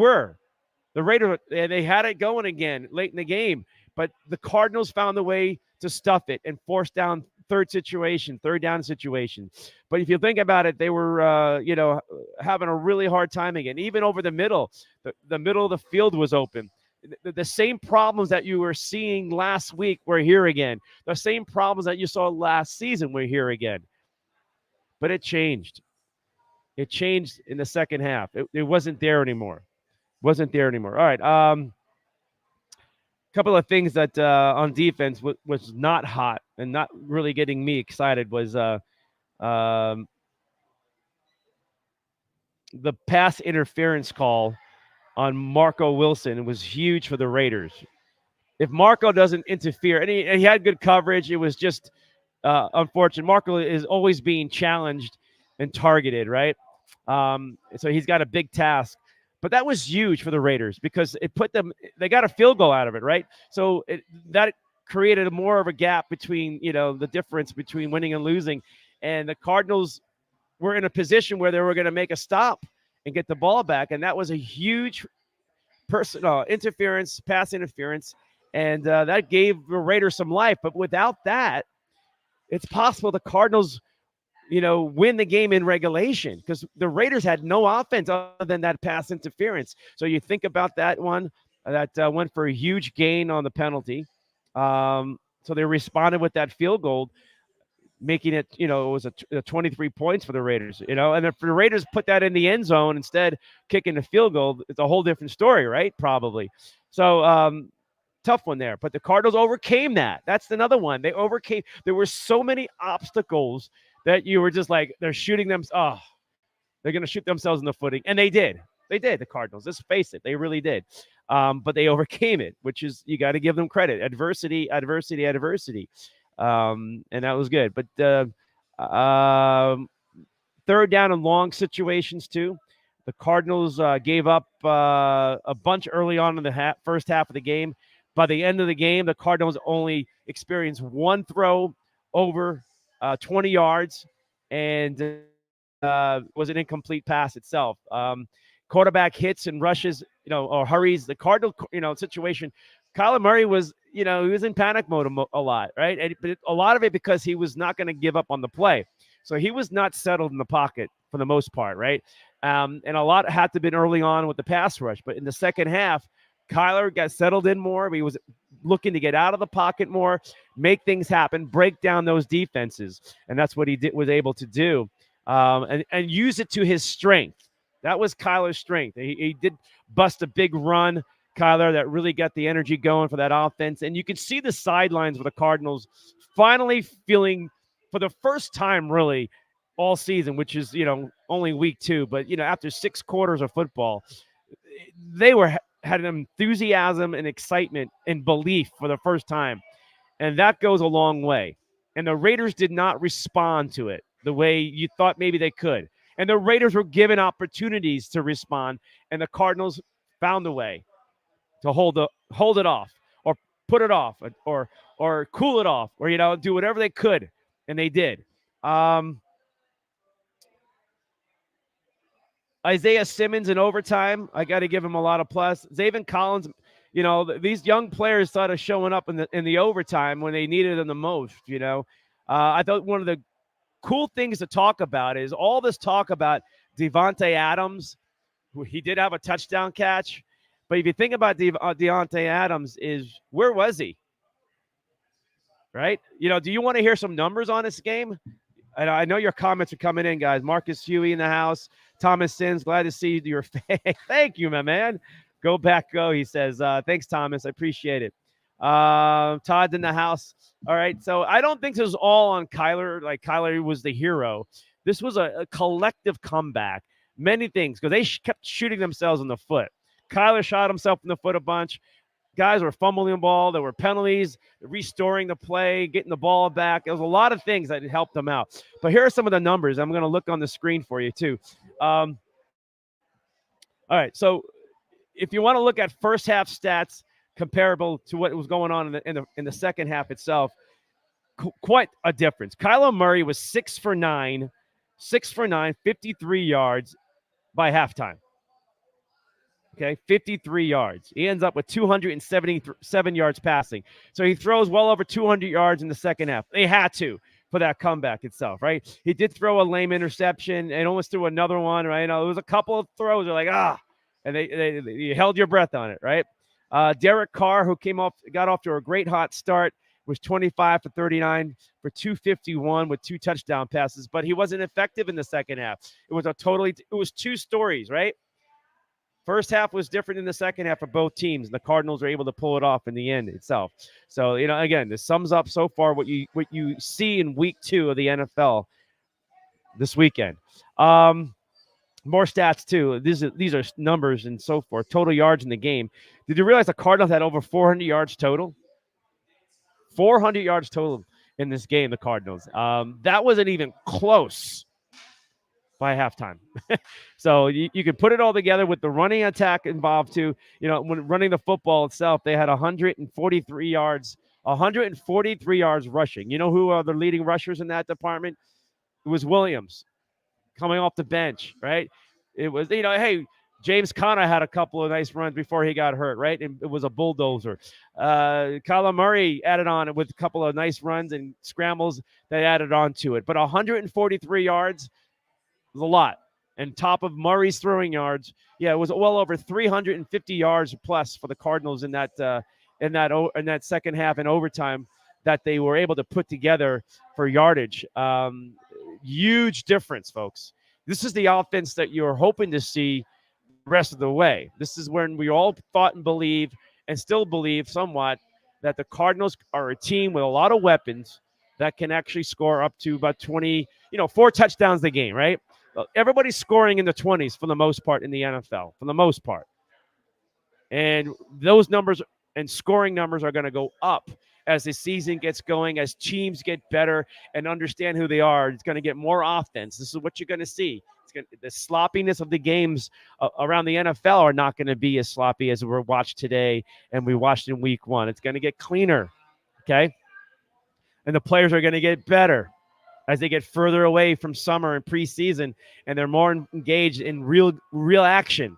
S1: Raiders, they had it going again late in the game, but the Cardinals found a way to stuff it and force down third down situation. But if you think about it, they were, having a really hard time again. Even over the middle, the middle of the field was open. The same problems that you were seeing last week were here again. The same problems that you saw last season were here again. But it changed. It changed in the second half. It wasn't there anymore. All right. Couple of things that on defense was not hot and not really getting me excited was um, the pass interference call on Marco Wilson was huge for the Raiders. If Marco doesn't interfere, and he had good coverage, it was just unfortunate. Marco is always being challenged and targeted, right? So he's got a big task. But that was huge for the Raiders because it put them, they got a field goal out of it, right? So that created more of a gap between, the difference between winning and losing. And the Cardinals were in a position where they were going to make a stop and get the ball back. And that was a huge personal interference, pass interference. And that gave the Raiders some life. But without that, it's possible the Cardinals, win the game in regulation because the Raiders had no offense other than that pass interference. So you think about that one that went for a huge gain on the penalty. So they responded with that field goal, making it, it was a 23 points for the Raiders, and if the Raiders put that in the end zone instead, kicking the field goal, it's a whole different story, right? Probably. So, tough one there, but the Cardinals overcame that. That's another one. They overcame. There were so many obstacles that you were just like, they're shooting them. Oh, they're going to shoot themselves in the footing. And they did. They did, the Cardinals. Let's face it. They really did. But they overcame it, which is, you got to give them credit. Adversity. And that was good. But third down and long situations too. The Cardinals gave up a bunch early on in the first half of the game. By the end of the game, the Cardinals only experienced one throw over 20 yards and was an incomplete pass itself. Quarterback hits and rushes, or hurries. The Cardinal, situation. Kyler Murray was, he was in panic mode a lot, right? But a lot of it because he was not going to give up on the play. So he was not settled in the pocket for the most part, right? And a lot had to have been early on with the pass rush. But in the second half, Kyler got settled in more. He was looking to get out of the pocket more, make things happen, break down those defenses. And that's what he was able to do, and use it to his strength. That was Kyler's strength. He did bust a big run, Kyler, that really got the energy going for that offense. And you can see the sidelines with the Cardinals finally feeling, for the first time really all season, which is, only week 2, but, after 6 quarters of football, they had an enthusiasm and excitement and belief for the first time. And that goes a long way. And the Raiders did not respond to it the way you thought maybe they could. And the Raiders were given opportunities to respond, and the Cardinals found a way to hold it off, or put it off, or cool it off, or do whatever they could, and they did. Isaiah Simmons in overtime, I got to give him a lot of plus. Zaven Collins, these young players started showing up in the overtime when they needed them the most. I thought one of the cool things to talk about is all this talk about Devontae Adams. He did have a touchdown catch, but if you think about Devontae Adams, where was he? Right? Do you want to hear some numbers on this game? I know your comments are coming in, guys. Marcus Huey in the house. Thomas Sins, glad to see your face. Thank you, my man. Go back, go. He says, thanks, Thomas. I appreciate it. Todd's in the house. All right. So I don't think this was all on Kyler. Like Kyler was the hero. This was a collective comeback. Many things, because they kept shooting themselves in the foot. Kyler shot himself in the foot a bunch. Guys were fumbling the ball. There were penalties, restoring the play, getting the ball back. There was a lot of things that helped them out. But here are some of the numbers. I'm going to look on the screen for you, too. All right. So if you want to look at first half stats comparable to what was going on in the second half itself, quite a difference. Kyler Murray was 6 for 9, 53 yards by halftime. Okay, 53 yards. He ends up with 277 yards passing. So he throws well over 200 yards in the second half. They had to for that comeback itself, right? He did throw a lame interception and almost threw another one, right? There was a couple of throws that are like, and they held your breath on it, right? Derek Carr, who got off to a great hot start, was 25 for 39 for 251 with 2 touchdown passes, but he wasn't effective in the second half. It was 2 stories, right? First half was different than the second half for both teams. The Cardinals were able to pull it off in the end itself. So, again, this sums up so far what you see in week 2 of the NFL. this weekend. Um, More stats too. These are numbers and so forth. Total yards in the game. Did you realize the Cardinals had over 400 yards total? 400 yards total in this game. The Cardinals. That wasn't even close by halftime. So you can put it all together with the running attack involved too. When running the football itself, they had 143 yards. 143 yards rushing. You know who are the leading rushers in that department? It was Williams coming off the bench, right? It was, hey, James Conner had a couple of nice runs before he got hurt, right? And it was a bulldozer. Kyler Murray added on with a couple of nice runs and scrambles that added on to it. But 143 yards was a lot. And top of Murray's throwing yards, yeah, it was well over 350 yards plus for the Cardinals in that second half and overtime that they were able to put together for yardage. Huge difference, folks. This is the offense that you're hoping to see the rest of the way. This is when we all thought and believe and still believe somewhat that the Cardinals are a team with a lot of weapons that can actually score up to about 20, 4 touchdowns a game, right? Everybody's scoring in the 20s for the most part in the NFL, for the most part. And those numbers and scoring numbers are going to go up as the season gets going, as teams get better and understand who they are. It's going to get more offense. This is what you're going to see. The sloppiness of the games around the NFL are not going to be as sloppy as we're watched today and we watched in week 1. It's going to get cleaner, okay? And the players are going to get better as they get further away from summer and preseason, and they're more engaged in real action,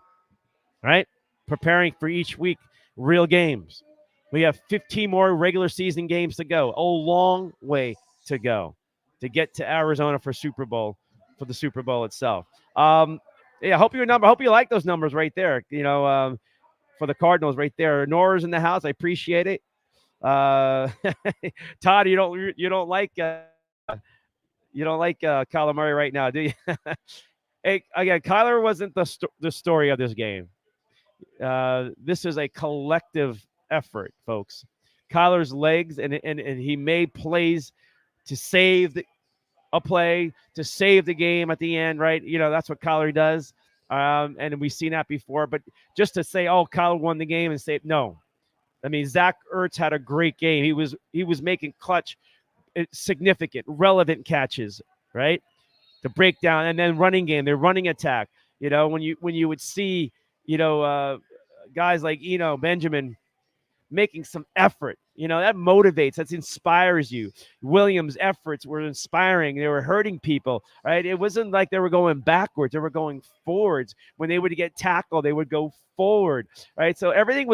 S1: right? Preparing for each week, real games. We have 15 more regular season games to go. A long way to go to get to Arizona for the Super Bowl itself. Yeah, hope you like those numbers right there. For the Cardinals right there. Nora's in the house. I appreciate it. Todd, you don't like Kyler Murray right now, do you? Hey, again, Kyler wasn't the story of this game. This is a collective effort, folks. Kyler's legs, and he made plays to save a play, to save the game at the end, right? That's what Kyler does. And we've seen that before. But just to say, oh, Kyler won the game and say, no. I mean, Zach Ertz had a great game. He was making clutch, significant, relevant catches, right? The breakdown and then running game, their running attack. When you would see, guys like Benjamin making some effort, that motivates, that inspires you. Williams' efforts were inspiring. They were hurting people, right? It wasn't like they were going backwards. They were going forwards. When they would get tackled, they would go forward, right? So everybody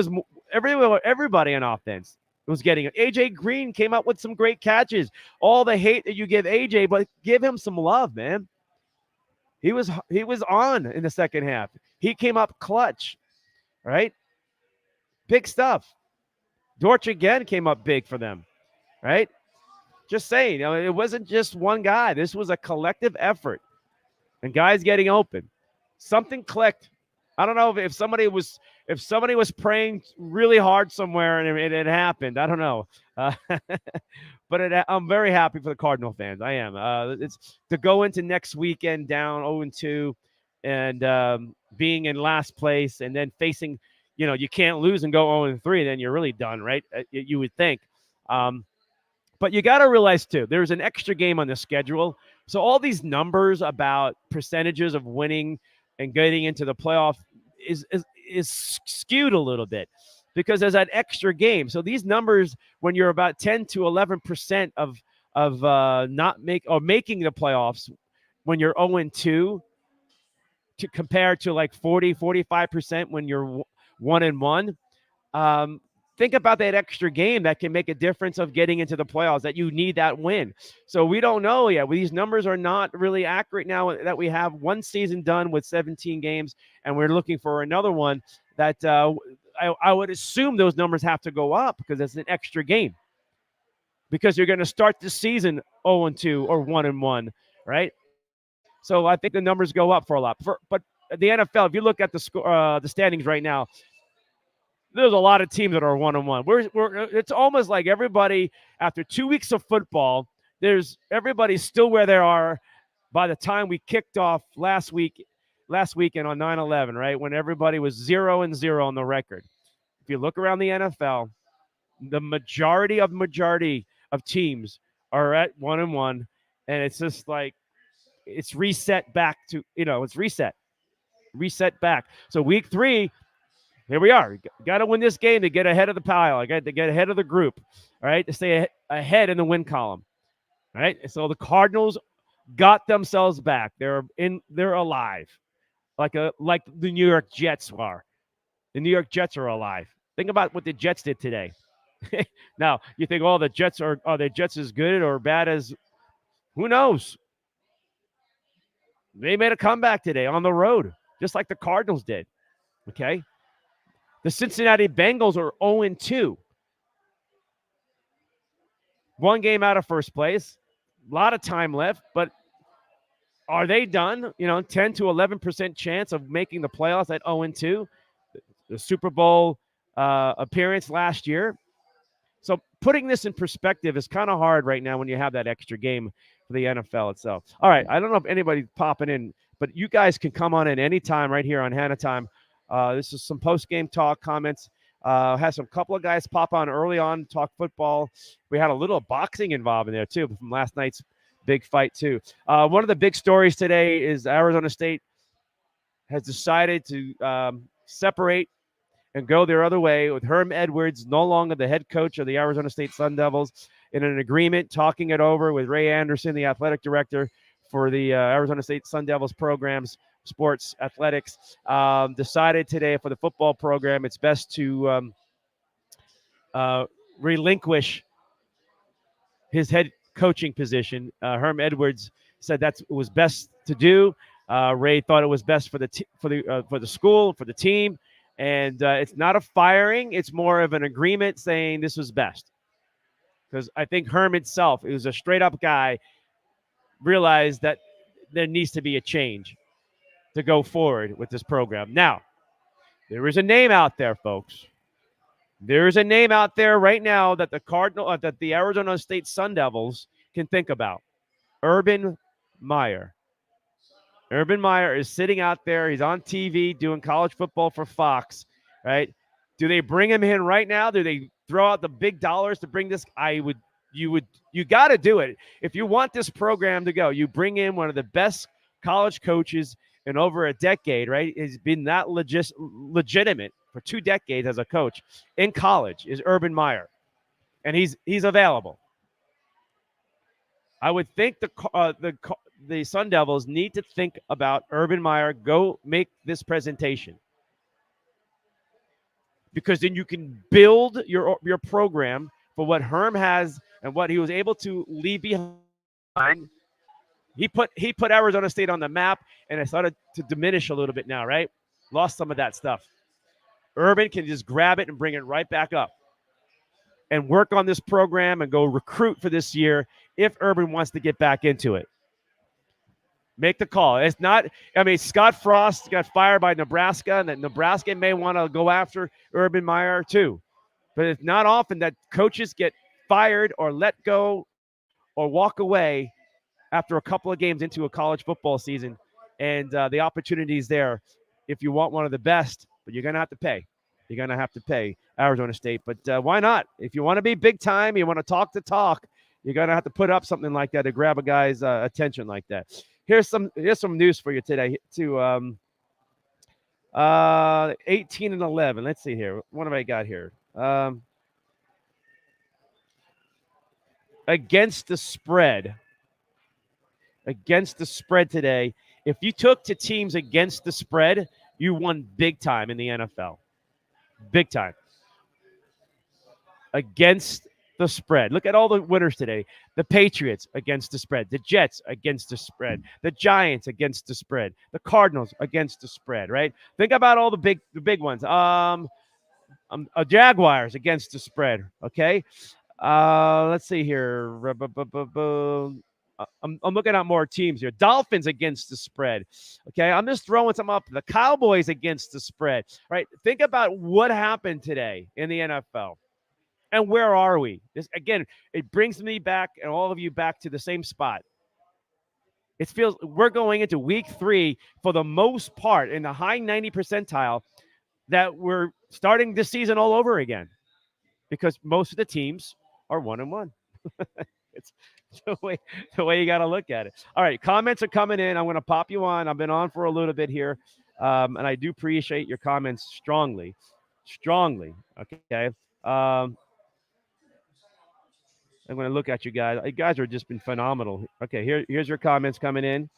S1: on offense was getting it. AJ Green came up with some great catches. All the hate that you give AJ, but give him some love, man. He was on in the second half. He came up clutch, right? Big stuff. Dortch again came up big for them, right? Just saying, it wasn't just one guy. This was a collective effort, and guys getting open. Something clicked. I don't know if somebody was praying really hard somewhere and it happened. I don't know, but I'm very happy for the Cardinal fans. I am. It's to go into next weekend down 0-2, and being in last place, and then facing. You can't lose and go 0-3, then you're really done, right? You would think. But you got to realize, too, there's an extra game on the schedule. So all these numbers about percentages of winning and getting into the playoff is skewed a little bit because there's that extra game. So these numbers, when you're about 10 to 11% of making the playoffs when you're 0-2, to compare to like 40-45% when you're 1-1. Think about that extra game that can make a difference of getting into the playoffs, that you need that win. So we don't know yet. These numbers are not really accurate now that we have one season done with 17 games, and we're looking for another one that I would assume those numbers have to go up because it's an extra game. Because you're going to start the season 0-2 or 1-1, right? So I think the numbers go up for a lot. But the NFL, if you look at the standings right now, there's a lot of teams that are 1-1. It's almost like everybody, after 2 weeks of football, everybody's still where they are by the time we kicked off last weekend on 9/11, right, when everybody was 0-0 on the record. If you look around the NFL, the majority of teams are at 1-1, and it's just like it's reset back to it's reset back. So week 3, here we are. Got to win this game to get ahead of the pile. I got to get ahead of the group. All right, to stay ahead in the win column. All right, so the Cardinals got themselves back. They're alive, like the New York Jets are. The New York Jets are alive. Think about what the Jets did today. Now you think, the Jets are the Jets as good or bad as? Who knows? They made a comeback today on the road, just like the Cardinals did. Okay, the Cincinnati Bengals are 0-2. One game out of first place. A lot of time left, but are they done? 10 to 11% chance of making the playoffs at 0-2. The Super Bowl appearance last year. So putting this in perspective is kind of hard right now when you have that extra game for the NFL itself. All right, I don't know if anybody's popping in, but you guys can come on in anytime right here on Hanna Time. This is some post-game talk comments. Had some couple of guys pop on early on, talk football. We had a little boxing involved in there too from last night's big fight too. One of the big stories today is Arizona State has decided to separate and go their other way, with Herm Edwards no longer the head coach of the Arizona State Sun Devils, in an agreement, talking it over with Ray Anderson, the athletic director for the Arizona State Sun Devils programs, sports, athletics. Decided today for the football program it's best to relinquish his head coaching position. Herm Edwards said that was best to do. Ray thought it was best for the school, for the team. And it's not a firing. It's more of an agreement saying this was best. Because I think Herm himself, who's a straight-up guy, realized that there needs to be a change to go forward with this program. Now, there is a name out there, folks. There is a name out there right now that that the Arizona State Sun Devils can think about. Urban Meyer. Urban Meyer is sitting out there. He's on TV doing college football for Fox, right? Do they bring him in right now? Do they throw out the big dollars to bring this? You got to do it. If you want this program to go, you bring in one of the best college coaches in over a decade, right? He's been that legitimate for 2 decades as a coach in college, is Urban Meyer. And he's available. I would think the Sun Devils need to think about Urban Meyer. Go make this presentation, because then you can build your program for what Herm has and what he was able to leave behind. He put Arizona State on the map, and it started to diminish a little bit now, right? Lost some of that stuff. Urban can just grab it and bring it right back up and work on this program and go recruit for this year if Urban wants to get back into it. Make the call. It's not, Scott Frost got fired by Nebraska, and that Nebraska may want to go after Urban Meyer too. But it's not often that coaches get fired or let go or walk away after a couple of games into a college football season. And the opportunity is there if you want one of the best, but you're going to have to pay. You're going to have to pay Arizona State. But why not? If you want to be big time, you want to talk the talk, you're going to have to put up something like that to grab a guy's attention like that. Here's some news for you today to 18 and 11. Let's see here. What have I got here? Against the spread today. If you took to teams against the spread, you won big time in the NFL. Big time. Against the spread. Look at all the winners today. The Patriots against the spread. The Jets against the spread. The Giants against the spread. The Cardinals against the spread, right? Think about all the big ones. Jaguars against the spread, okay? Let's see here. I'm looking at more teams here. Dolphins against the spread. Okay, I'm just throwing some up. The Cowboys against the spread. Right? Think about what happened today in the NFL. And where are we? This, again, it brings me back and all of you back to the same spot. It feels we're going into week 3 for the most part in the high 90 percentile that we're starting this season all over again because most of the teams are 1-1. It's the way you got to look at it. All right, comments are coming in. I'm going to pop you on. I've been on for a little bit here, and I do appreciate your comments strongly. Okay. Um, I'm going to look at you guys. You guys are just been phenomenal. Okay, here's your comments coming in.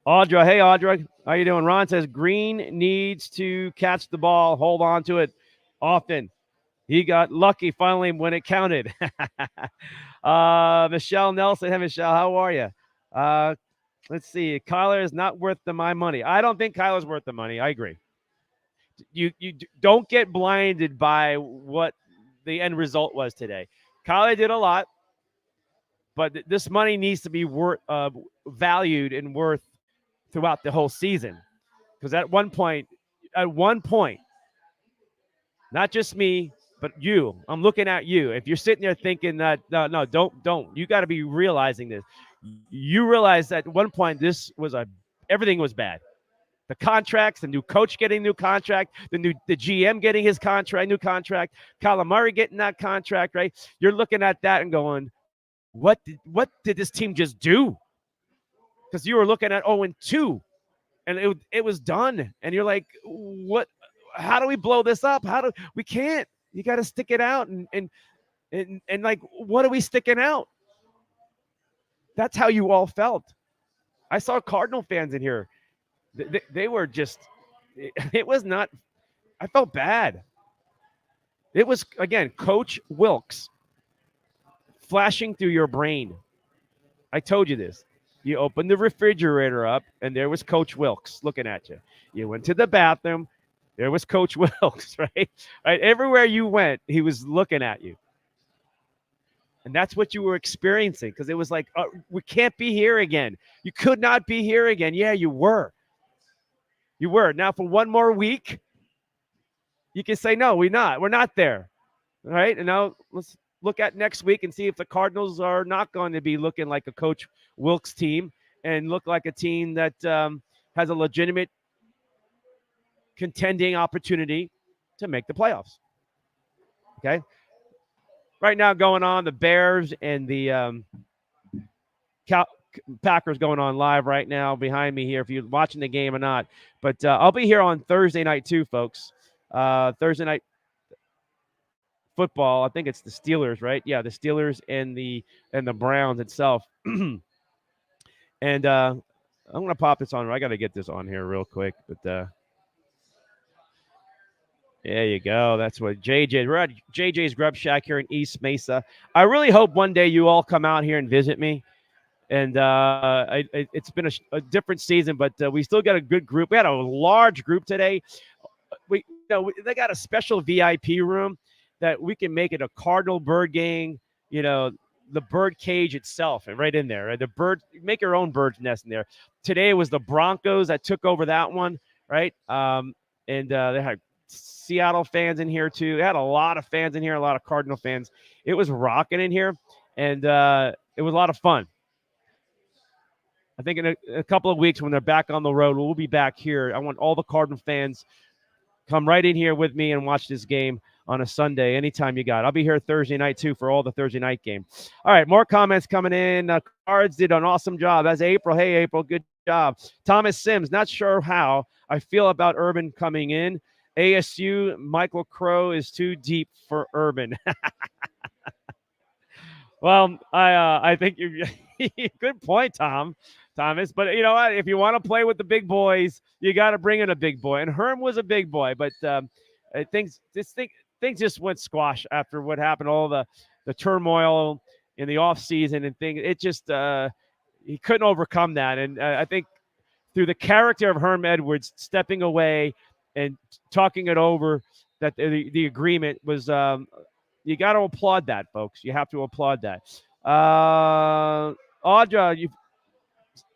S1: Audra, hey Audra, how you doing? Ron says Green needs to catch the ball, hold on to it often. He got lucky finally when it counted. Michelle Nelson, hey Michelle, how are you? Let's see. Kyler is not worth my money. I don't think Kyler's worth the money. I agree. You don't get blinded by what the end result was today. Kyler did a lot, but this money needs to be valued and worth throughout the whole season. Because at one point, not just me, but you, I'm looking at you. If you're sitting there thinking that, no, don't. You got to be realizing this. You realize that at one point, everything was bad. The contracts, the new coach getting new contract, the GM getting his new contract, Kyler Murray getting that contract, right? You're looking at that and going, what did this team just do? Because you were looking at 0-2, and it was done, and you're like, what? How do we blow this up? We can't? You got to stick it out, and like, what are we sticking out? That's how you all felt. I saw Cardinal fans in here. They were just. It was not. I felt bad. It was again, Coach Wilks flashing through your brain. I told you this. You opened the refrigerator up, and there was Coach Wilks looking at you. You went to the bathroom. There was Coach Wilks, right? Right. Everywhere you went, he was looking at you. And that's what you were experiencing because it was like, we can't be here again. You could not be here again. Yeah, you were. You were. Now, for one more week, you can say, no, we're not. We're not there. All right. And now let's look at next week and see if the Cardinals are not going to be looking like a Coach Wilks team and look like a team that has a legitimate contending opportunity to make the playoffs. Okay. Right now going on, the Bears and the Packers going on live right now behind me here if you're watching the game or not. But I'll be here on Thursday night too, folks. Thursday night football. I think it's the Steelers, right? Yeah, the Steelers and the Browns itself. And I'm going to pop this on. I got to get this on here real quick. But there you go. That's what JJ. We're at JJ's Grub Shack here in East Mesa. I really hope one day you all come out here and visit me. And it's been a different season, but we still got a good group. We had a large group today. They got a special VIP room that we can make it a Cardinal bird game. The bird cage itself, and right in there, right? The bird, make your own bird's nest in there. Today it was the Broncos that took over that one, right? And they had Seattle fans in here too. They had a lot of fans in here, a lot of Cardinal fans. It was rocking in here, and it was a lot of fun. I think in a couple of weeks when they're back on the road, we'll be back here. I want all the Cardinal fans come right in here with me and watch this game on a Sunday anytime you got. I'll be here Thursday night too for all the Thursday night game. All right, more comments coming in. Cards did an awesome job. That's April. Hey, April, good job. Thomas Sims, not sure how I feel about Urban coming in. ASU, Michael Crow is too deep for Urban. Well, I think you're good point, Thomas. But you know what? If you want to play with the big boys, you got to bring in a big boy. And Herm was a big boy, but things just went squash after what happened. All the turmoil in the offseason and things. It just he couldn't overcome that. And I think through the character of Herm Edwards stepping away and talking it over, that the agreement was. You got to applaud that, folks. You have to applaud that. Audra,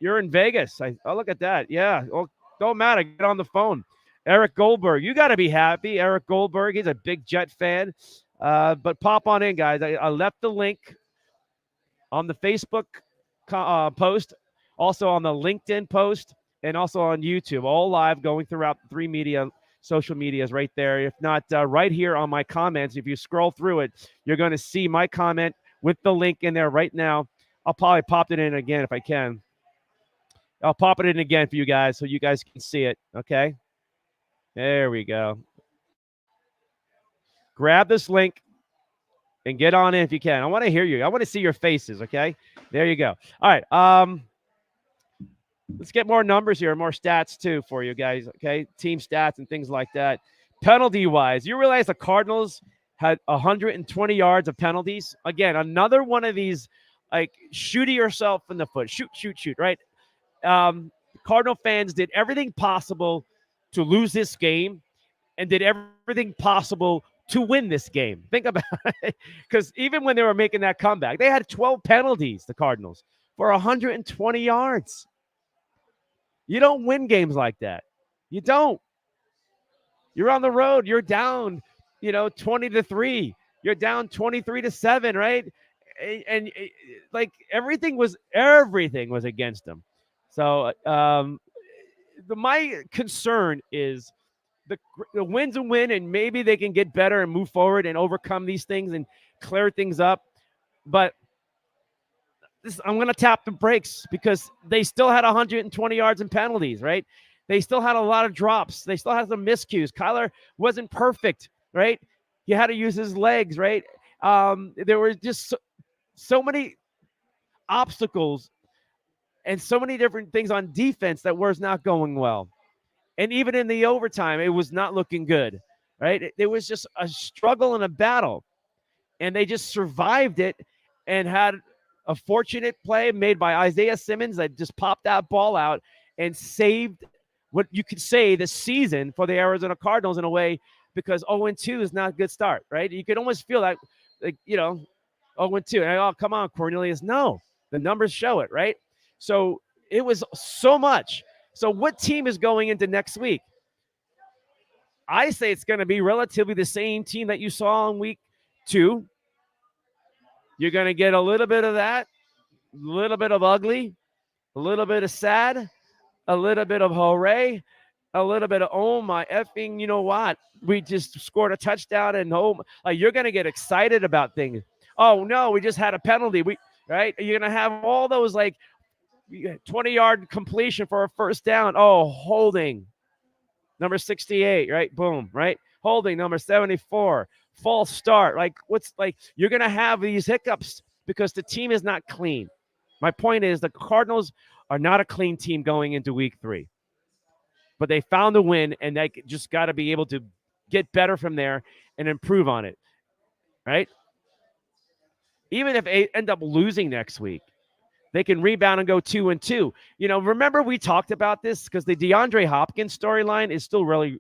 S1: you're in Vegas. Look at that. Yeah. Oh, don't matter. Get on the phone. Eric Goldberg, you got to be happy. Eric Goldberg, he's a big Jet fan. But pop on in, guys. I left the link on the Facebook post Also on the LinkedIn post and also on YouTube, all live going throughout the three social medias right there. If not, right here on my comments, if you scroll through it, you're going to see my comment with the link in there right now. I'll probably pop it in again if I can. I'll pop it in again for you guys so you guys can see it. Okay. There we go. Grab this link and get on in if you can. I want to hear you. I want to see your faces. Okay. There you go. All right. Let's get more numbers here, more stats too for you guys. Okay. Team stats and things like that. Penalty wise, you realize the Cardinals had 120 yards of penalties. Again, another one of these, like, shooting yourself in the foot. Shoot, right? Cardinal fans did everything possible to lose this game and did everything possible to win this game. Think about it. Because even when they were making that comeback, they had 12 penalties, the Cardinals, for 120 yards. You don't win games like that. You don't. You're on the road. You're down, 20-3. You're down 23-7, right? And like everything was against them. So my concern is the win's a win, and maybe they can get better and move forward and overcome these things and clear things up. But I'm going to tap the brakes because they still had 120 yards in penalties, right? They still had a lot of drops. They still had some miscues. Kyler wasn't perfect, right? He had to use his legs, right? There were just so many obstacles and so many different things on defense that was not going well. And even in the overtime, it was not looking good, right? It was just a struggle and a battle. And they just survived it and had a fortunate play made by Isaiah Simmons that just popped that ball out and saved what you could say the season for the Arizona Cardinals in a way, because 0-2 is not a good start, right? You could almost feel that, 0-2. And oh, come on, Cornelius. No, the numbers show it, right? So it was so much. So what team is going into next week? I say it's going to be relatively the same team that you saw in week 2. You're going to get a little bit of that, a little bit of ugly, a little bit of sad, a little bit of hooray, a little bit of, oh my effing, you know what? We just scored a touchdown, and you're going to get excited about things. Oh no, we just had a penalty. Right? You're going to have all those 20-yard completion for a first down. Oh, holding. Number 68, right? Boom, right? Holding, number 74. False start. You're going to have these hiccups because the team is not clean. My point is the Cardinals are not a clean team going into week 3. But they found the win, and they just got to be able to get better from there and improve on it, right? Even if they end up losing next week, they can rebound and go 2-2. Remember we talked about this because the DeAndre Hopkins storyline is still really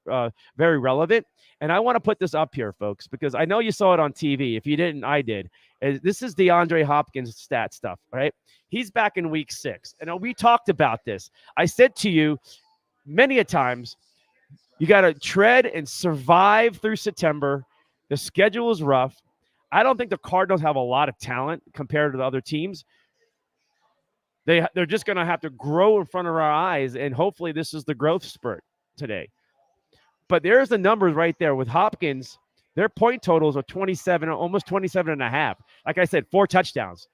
S1: very relevant. And I want to put this up here, folks, because I know you saw it on TV. If you didn't, I did. This is DeAndre Hopkins stat stuff, right? He's back in week 6. And we talked about this. I said to you many a times, you got to tread and survive through September. The schedule is rough. I don't think the Cardinals have a lot of talent compared to the other teams. They're just going to have to grow in front of our eyes, and hopefully this is the growth spurt today. But there's the numbers right there with Hopkins. Their point totals are 27, almost 27 and a half. Like I said, 4 touchdowns.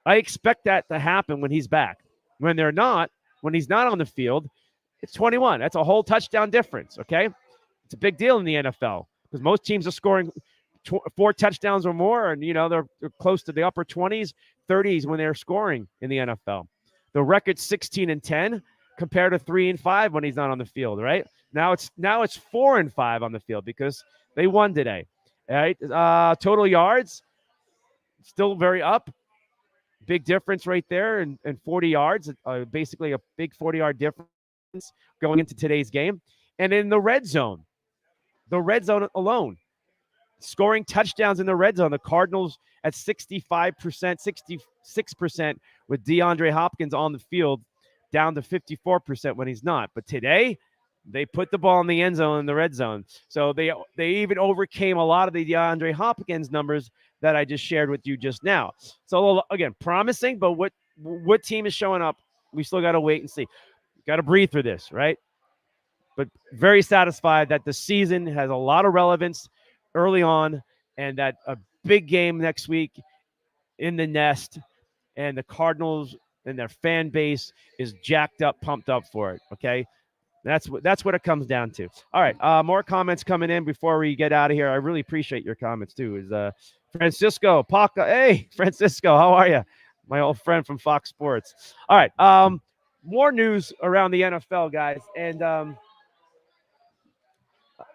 S1: I expect that to happen when he's back. When he's not on the field, it's 21. That's a whole touchdown difference, okay? It's a big deal in the NFL because most teams are scoring 4 touchdowns or more, and, they're close to the upper 20s, 30s when they're scoring in the NFL. The record's 16-10 compared to 3-5 when he's not on the field, right? Now it's 4-5 on the field because they won today. All right. Total yards, still very up. Big difference right there, and 40 yards, basically a big 40-yard difference going into today's game. And in the red zone alone, scoring touchdowns in the red zone, the Cardinals at 65%, 66% with DeAndre Hopkins on the field, down to 54% when he's not. But today, they put the ball in the end zone in the red zone. So they even overcame a lot of the DeAndre Hopkins numbers that I just shared with you just now. So again, promising, but what team is showing up we still got to wait and see. Got to breathe through this, right? But very satisfied that the season has a lot of relevance early on, and that a big game next week in the nest, and the Cardinals and their fan base is jacked up, pumped up for it. Okay, that's what it comes down to. All right, more comments coming in before we get out of here. I really appreciate your comments too. Is Francisco Paca? Hey, Francisco, how are you? My old friend from Fox Sports. All right, more news around the NFL, guys, and I'm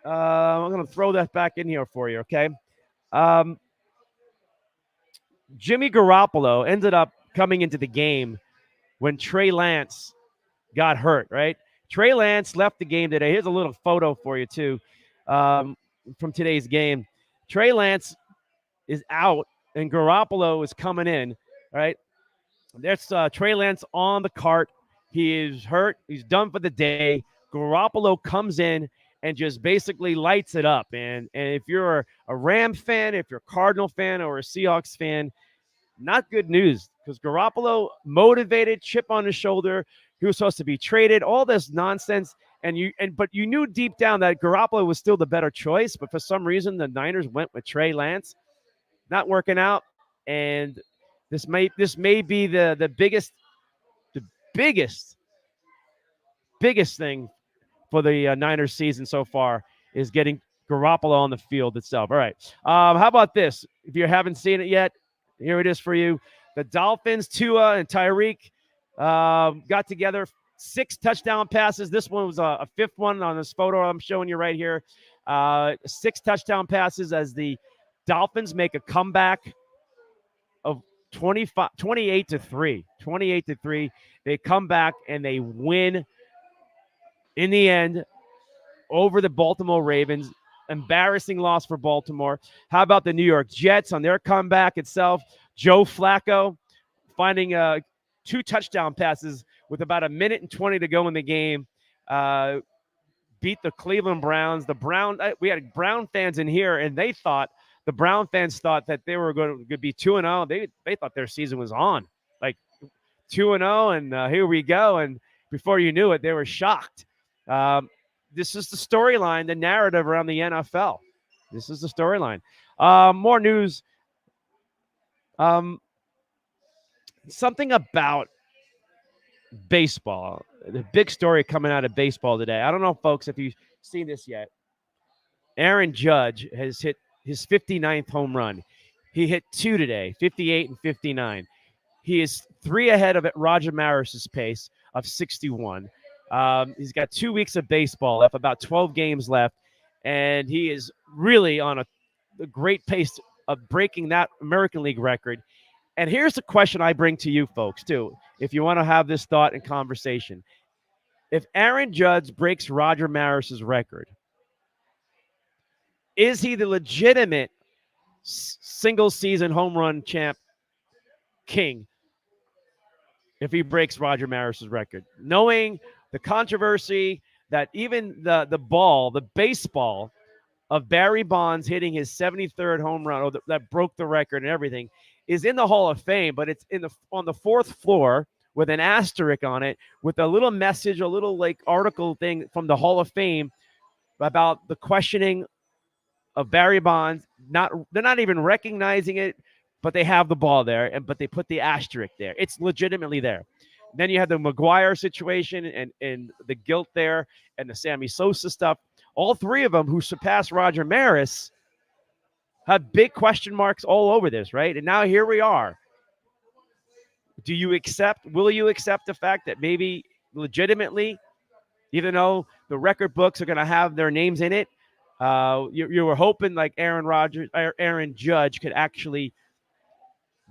S1: going to throw that back in here for you. Okay, um, Jimmy Garoppolo ended up coming into the game when Trey Lance got hurt, right? Trey Lance left the game today. Here's a little photo for you, too, from today's game. Trey Lance is out, and Garoppolo is coming in, right? There's Trey Lance on the cart. He is hurt. He's done for the day. Garoppolo comes in and just basically lights it up. And if you're a Ram fan, if you're a Cardinal fan or a Seahawks fan, not good news, because Garoppolo, motivated, chip on his shoulder. He was supposed to be traded, all this nonsense. But you knew deep down that Garoppolo was still the better choice. But for some reason, the Niners went with Trey Lance. Not working out. And this may be the biggest thing for the Niners season so far, is getting Garoppolo on the field itself. All right. How about this? If you haven't seen it yet, here it is for you. The Dolphins, Tua and Tyreek, got together, 6 touchdown passes. This one was a fifth one on this photo I'm showing you right here. 6 touchdown passes as the Dolphins make a comeback of 28-3. 28-3. They come back and they win in the end over the Baltimore Ravens. Embarrassing loss for Baltimore. How about the New York Jets on their comeback itself? Joe Flacco finding 2 touchdown passes with about 1:20 to go in the game. Beat the Cleveland Browns. We had Brown fans in here, and the Brown fans thought that they were going to be 2-0. They thought their season was on, like 2-0, and here we go. And before you knew it, they were shocked. This is the storyline, the narrative around the NFL. This is the storyline. More news. Something about baseball. The big story coming out of baseball today. I don't know, folks, if you've seen this yet. Aaron Judge has hit his 59th home run. He hit 2 today, 58 and 59. He is 3 ahead of Roger Maris's pace of 61. He's got 2 weeks of baseball left, about 12 games left, and he is really on a great pace of breaking that American League record. And here's the question I bring to you folks, too, if you want to have this thought and conversation. If Aaron Judge breaks Roger Maris's record, is he the legitimate single-season home run champ king if he breaks Roger Maris's record? Knowing the controversy that even the baseball of Barry Bonds hitting his 73rd home run, that broke the record and everything, is in the Hall of Fame, but it's on the 4th floor with an asterisk on it, with a little message, a little like article thing from the Hall of Fame about the questioning of Barry Bonds. They're not even recognizing it, but they have the ball there, but they put the asterisk there. It's legitimately there. Then you have the McGuire situation and the guilt there, and the Sammy Sosa stuff. All 3 of them who surpassed Roger Maris have big question marks all over this, right? And now here we are. Will you accept the fact that maybe legitimately, even though the record books are going to have their names in it, you were hoping like Aaron Judge could actually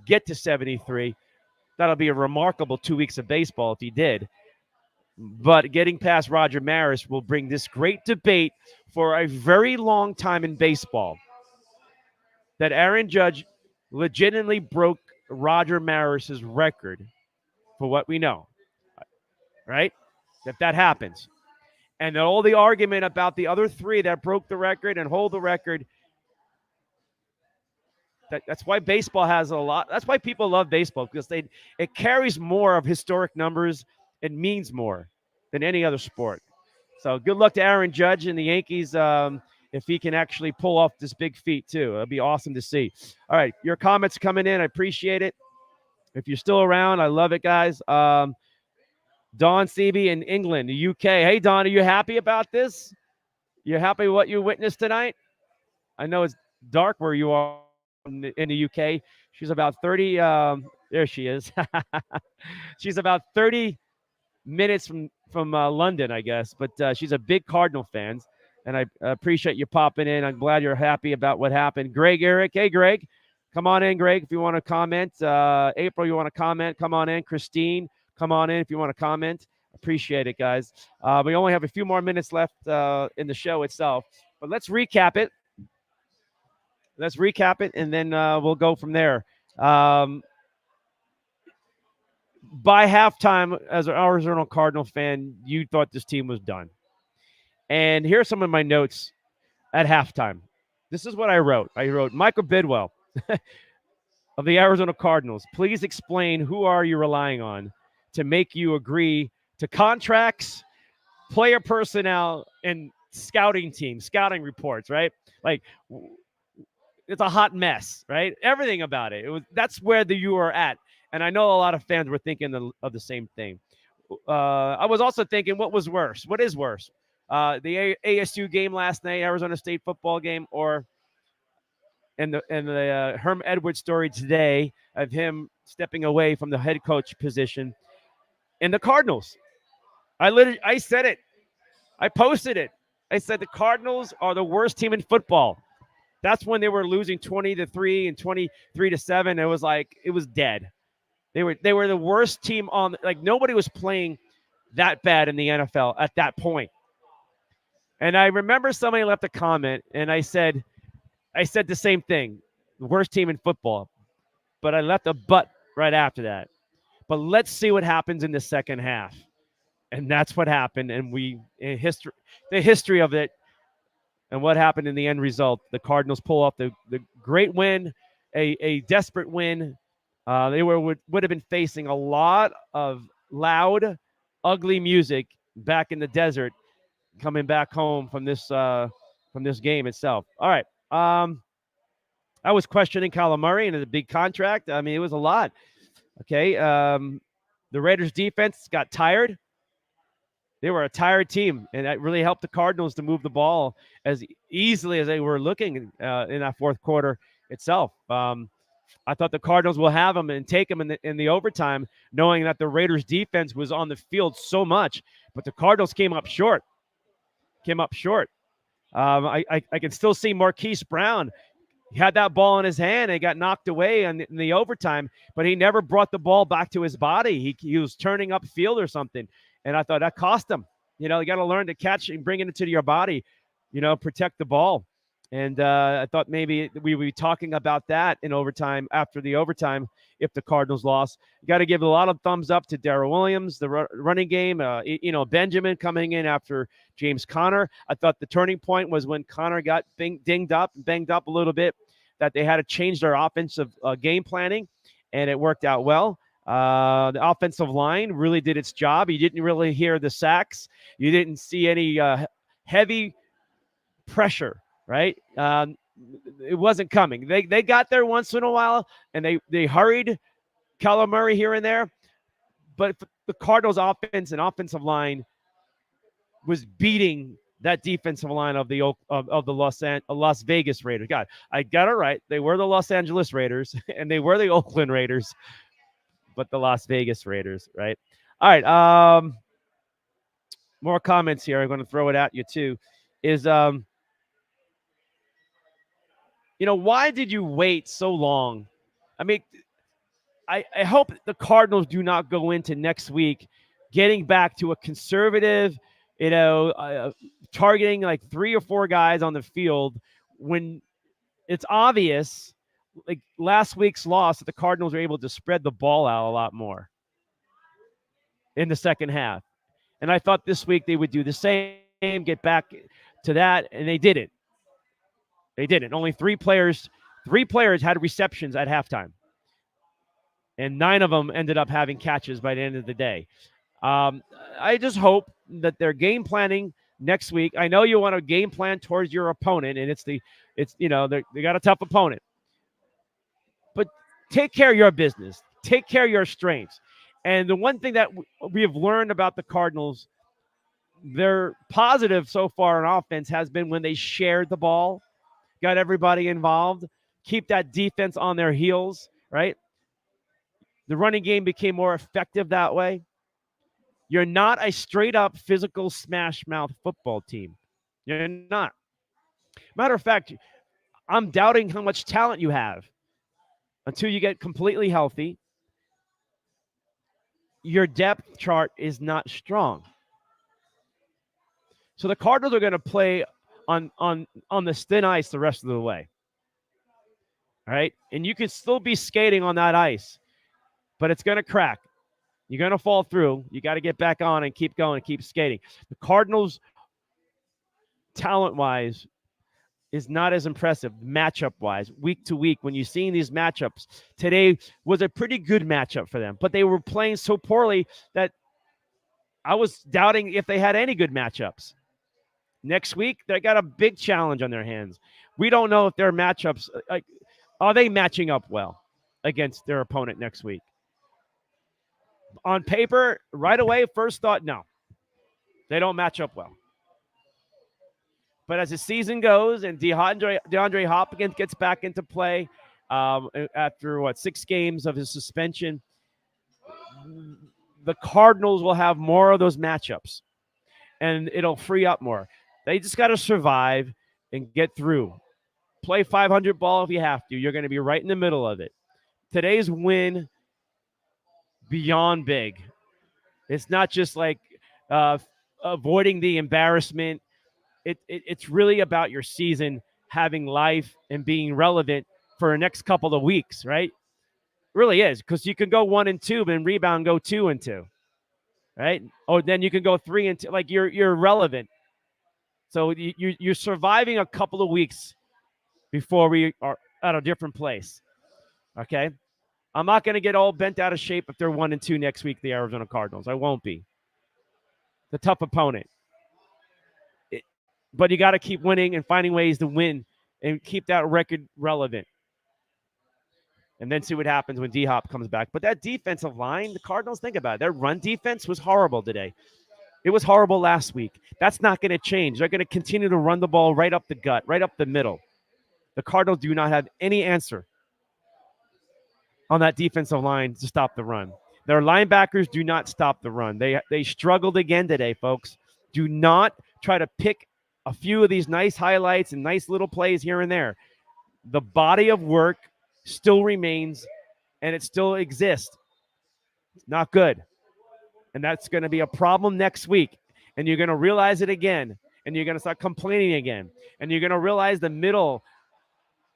S1: get to 73. That'll be a remarkable 2 weeks of baseball if he did. But getting past Roger Maris will bring this great debate for a very long time in baseball, that Aaron Judge legitimately broke Roger Maris's record for what we know, right? If that happens. And all the argument about the other 3 that broke the record and hold the record, That's why baseball has a lot. That's why people love baseball, because it carries more of historic numbers. It means more than any other sport. So good luck to Aaron Judge and the Yankees. If he can actually pull off this big feat too, it'll be awesome to see. All right, your comments coming in. I appreciate it. If you're still around, I love it, guys. Don Seavey in England, the UK. Hey, Don, are you happy about this? You happy with what you witnessed tonight? I know it's dark where you are in the UK. She's about 30. There she is. She's about 30 minutes from London, I guess. But she's a big Cardinal fan, and I appreciate you popping in. I'm glad you're happy about what happened. Greg, Eric. Hey, Greg. Come on in, Greg, if you want to comment. April, you want to comment? Come on in. Christine, come on in if you want to comment. Appreciate it, guys. We only have a few more minutes left in the show itself. But let's recap it. And then we'll go from there. By halftime, as an Arizona Cardinal fan, you thought this team was done. And here's some of my notes at halftime. This is what I wrote. I wrote, Michael Bidwell of the Arizona Cardinals, please explain who are you relying on to make you agree to contracts, player personnel, and scouting reports, right? Like, it's a hot mess, right? Everything about it. That's where you were at. And I know a lot of fans were thinking of the same thing. I was also thinking, what was worse? What is worse? The ASU game last night, Arizona State football game, or the Herm Edwards story today of him stepping away from the head coach position in the Cardinals. I said it. I posted it. I said the Cardinals are the worst team in football. That's when they were losing 20-3 and 23-7. It was dead. They were the worst team on. Like, nobody was playing that bad in the NFL at that point. And I remember somebody left a comment, and I said the same thing, the worst team in football. But I left a but right after that. But let's see what happens in the second half. And that's what happened. And the history of it and what happened in the end result, the Cardinals pull off the great win, a desperate win. They would have been facing a lot of loud, ugly music back in the desert, coming back home from this game itself. All right. I was questioning Kyler Murray and the big contract. I mean, it was a lot. Okay. The Raiders defense got tired. They were a tired team, and that really helped the Cardinals to move the ball as easily as they were looking in that fourth quarter itself. I thought the Cardinals will have them and take them in the overtime, knowing that the Raiders defense was on the field so much, but the Cardinals came up short. I can still see Marquise Brown. He had that ball in his hand and got knocked away in the overtime, but he never brought the ball back to his body. He was turning up field or something, and I thought that cost him. You got to learn to catch and bring it into your body, protect the ball. And I thought maybe we would be talking about that in overtime, after the overtime, if the Cardinals lost. You got to give a lot of thumbs up to Darrell Williams, the running game. Benjamin coming in after James Conner. I thought the turning point was when Conner got banged up a little bit, that they had to change their offensive game planning, and it worked out well. The offensive line really did its job. You didn't really hear the sacks. You didn't see any heavy pressure. Right? It wasn't coming. They got there once in a while, and they hurried Kyler Murray here and there. But the Cardinals' offense and offensive line was beating that defensive line of the Las Vegas Raiders. God, I got it right. They were the Los Angeles Raiders, and they were the Oakland Raiders, but the Las Vegas Raiders, right? All right. More comments here. I'm going to throw it at you too. Why did you wait so long? I mean, I hope the Cardinals do not go into next week getting back to a conservative, targeting like 3 or 4 guys on the field when it's obvious, like last week's loss, that the Cardinals were able to spread the ball out a lot more in the second half. And I thought this week they would do the same, get back to that, and they didn't. Only 3 players 3 players had receptions at halftime, and 9 of them ended up having catches by the end of the day. I just hope that they're game planning next week. I know you want to game plan towards your opponent, and they got a tough opponent. But take care of your business. Take care of your strengths. And the one thing that we have learned about the Cardinals, their positive so far on offense has been when they shared the ball, got everybody involved, keep that defense on their heels, right? The running game became more effective that way. You're not a straight up physical smash mouth football team. You're not. Matter of fact, I'm doubting how much talent you have until you get completely healthy. Your depth chart is not strong. So the Cardinals are going to play on the thin ice the rest of the way. All right? And you can still be skating on that ice, but it's going to crack. You're going to fall through. You got to get back on and keep going and keep skating. The Cardinals, talent-wise, is not as impressive matchup-wise, week to week. When you're seeing these matchups, today was a pretty good matchup for them, but they were playing so poorly that I was doubting if they had any good matchups. Next week, they got a big challenge on their hands. We don't know if their matchups, are they matching up well against their opponent next week? On paper, right away, first thought, no. They don't match up well. But as the season goes and DeAndre Hopkins gets back into play after, 6 games of his suspension, the Cardinals will have more of those matchups, and it'll free up more. They just got to survive and get through. Play 500 ball if you have to. You're going to be right in the middle of it. Today's win, beyond big. It's not just like avoiding the embarrassment. It's really about your season having life and being relevant for the next couple of weeks, right? It really is, because you can go 1-2, but then rebound go 2-2, right? Or then you can go 3-2. Like you're relevant. So you're surviving a couple of weeks before we are at a different place. Okay, I'm not going to get all bent out of shape if they're 1-2 next week. The Arizona Cardinals, I won't be. The tough opponent. But you got to keep winning and finding ways to win and keep that record relevant. And then see what happens when D-Hop comes back. But that defensive line, the Cardinals, think about it. Their run defense was horrible today. It was horrible last week. That's not going to change. They're going to continue to run the ball right up the gut, right up the middle. The Cardinals do not have any answer on that defensive line to stop the run. Their linebackers do not stop the run. They struggled again today, folks. Do not try to pick a few of these nice highlights and nice little plays here and there. The body of work still remains, and it still exists. It's not good. And that's going to be a problem next week. And you're going to realize it again. And you're going to start complaining again. And you're going to realize the middle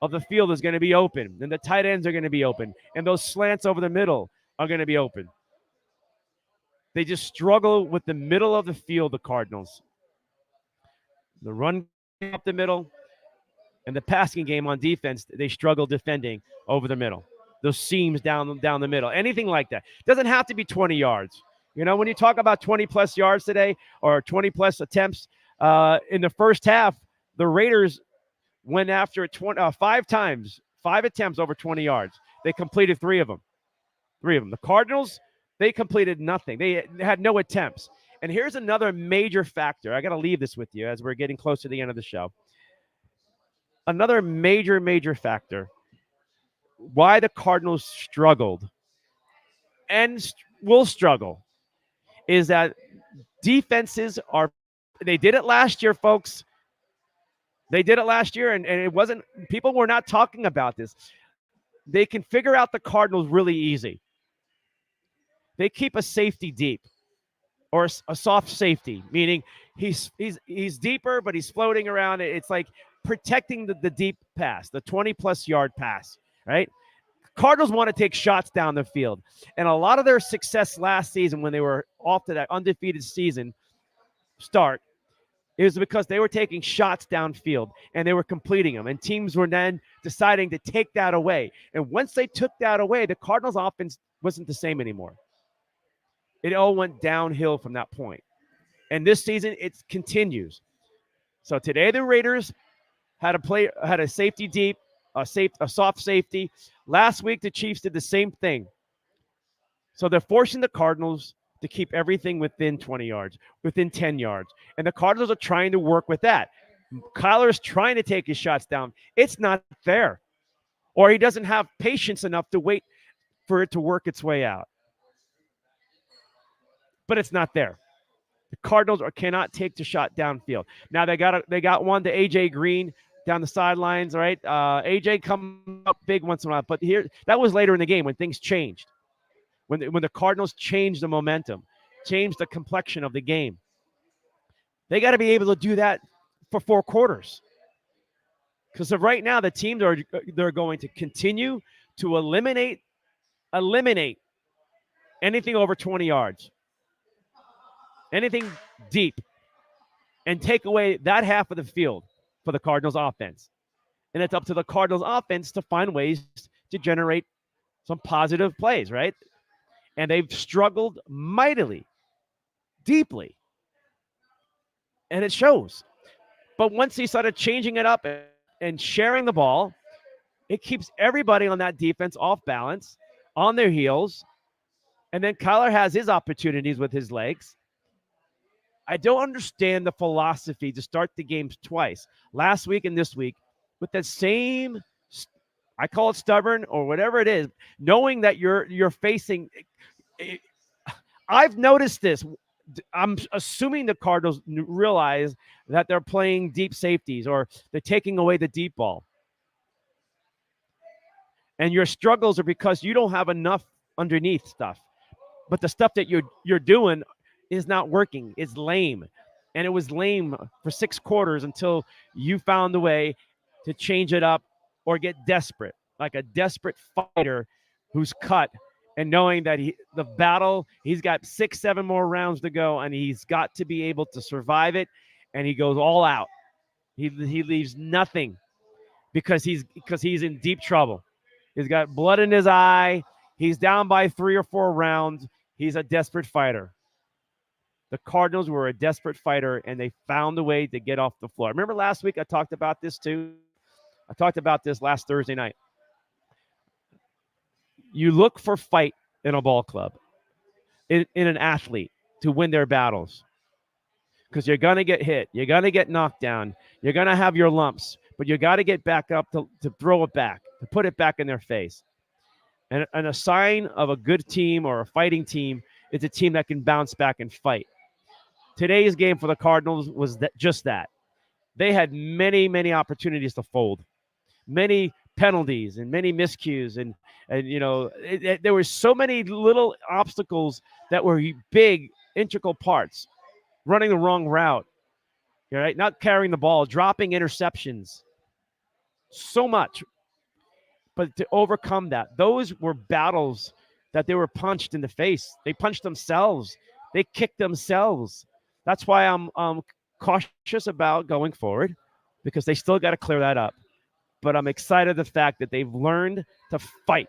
S1: of the field is going to be open. And the tight ends are going to be open. And those slants over the middle are going to be open. They just struggle with the middle of the field, the Cardinals. The run up the middle and the passing game on defense, they struggle defending over the middle. Those seams down the middle. Anything like that. Doesn't have to be 20 yards. You know, when you talk about 20-plus yards today or 20-plus attempts in the first half, the Raiders went after it 5 times, 5 attempts over 20 yards. They completed 3 of them. 3 of them. The Cardinals, they completed nothing. They had no attempts. And here's another major factor. I got to leave this with you as we're getting close to the end of the show. Another major factor why the Cardinals struggled and will struggle is that defenses are – they did it last year, folks. They did it last year, and it wasn't – people were not talking about this. They can figure out the Cardinals really easy. They keep a safety deep. Or a soft safety, meaning he's deeper, but he's floating around. It's like protecting the deep pass, the 20-plus yard pass, right? Cardinals want to take shots down the field. And a lot of their success last season when they were off to that undefeated season start It was because they were taking shots downfield and they were completing them, and teams were then deciding to take that away. And once they took that away, the Cardinals' offense wasn't the same anymore. It all went downhill from that point. And this season, it continues. So today, the Raiders had a safety deep, a soft safety. Last week, the Chiefs did the same thing. So they're forcing the Cardinals to keep everything within 20 yards, within 10 yards. And the Cardinals are trying to work with that. Kyler's trying to take his shots down. It's not there. Or he doesn't have patience enough to wait for it to work its way out. But it's not there. The Cardinals cannot take the shot downfield. Now they got one to AJ Green down the sidelines, right? AJ comes up big once in a while, but here that was later in the game when things changed. When the Cardinals changed the momentum, changed the complexion of the game. They got to be able to do that for 4 quarters. Because right now, the teams they're going to continue to eliminate anything over 20 yards, anything deep, and take away that half of the field for the Cardinals offense. And it's up to the Cardinals offense to find ways to generate some positive plays, right? And they've struggled mightily, deeply. And it shows. But once he started changing it up and sharing the ball, it keeps everybody on that defense off balance, on their heels. And then Kyler has his opportunities with his legs. I don't understand the philosophy to start the games twice, last week and this week, with that same, I call it stubborn or whatever it is, knowing that you're facing. I've noticed this. I'm assuming the Cardinals realize that they're playing deep safeties or they're taking away the deep ball. And your struggles are because you don't have enough underneath stuff. But the stuff that you're doing is not working. It's lame. And it was lame for 6 quarters until you found a way to change it up or get desperate, like a desperate fighter who's cut and knowing that the battle, he's got 6, 7 more rounds to go, and he's got to be able to survive it, and he goes all out. He leaves nothing because he's in deep trouble. He's got blood in his eye. He's down by 3 or 4 rounds. He's a desperate fighter. The Cardinals were a desperate fighter, and they found a way to get off the floor. Remember last week I talked about this too? I talked about this last Thursday night. You look for fight in a ball club, in an athlete, to win their battles. Because you're going to get hit. You're going to get knocked down. You're going to have your lumps. But you got to get back up to throw it back, to put it back in their face. And a sign of a good team or a fighting team is a team that can bounce back and fight. Today's game for the Cardinals was just that. They had many, many opportunities to fold, many penalties and many miscues. And there were so many little obstacles that were big, integral parts. Running the wrong route, right? Not carrying the ball, dropping interceptions. So much. But to overcome that, those were battles that they were punched in the face. They punched themselves. They kicked themselves. That's why I'm cautious about going forward, because they still got to clear that up. But I'm excited the fact that they've learned to fight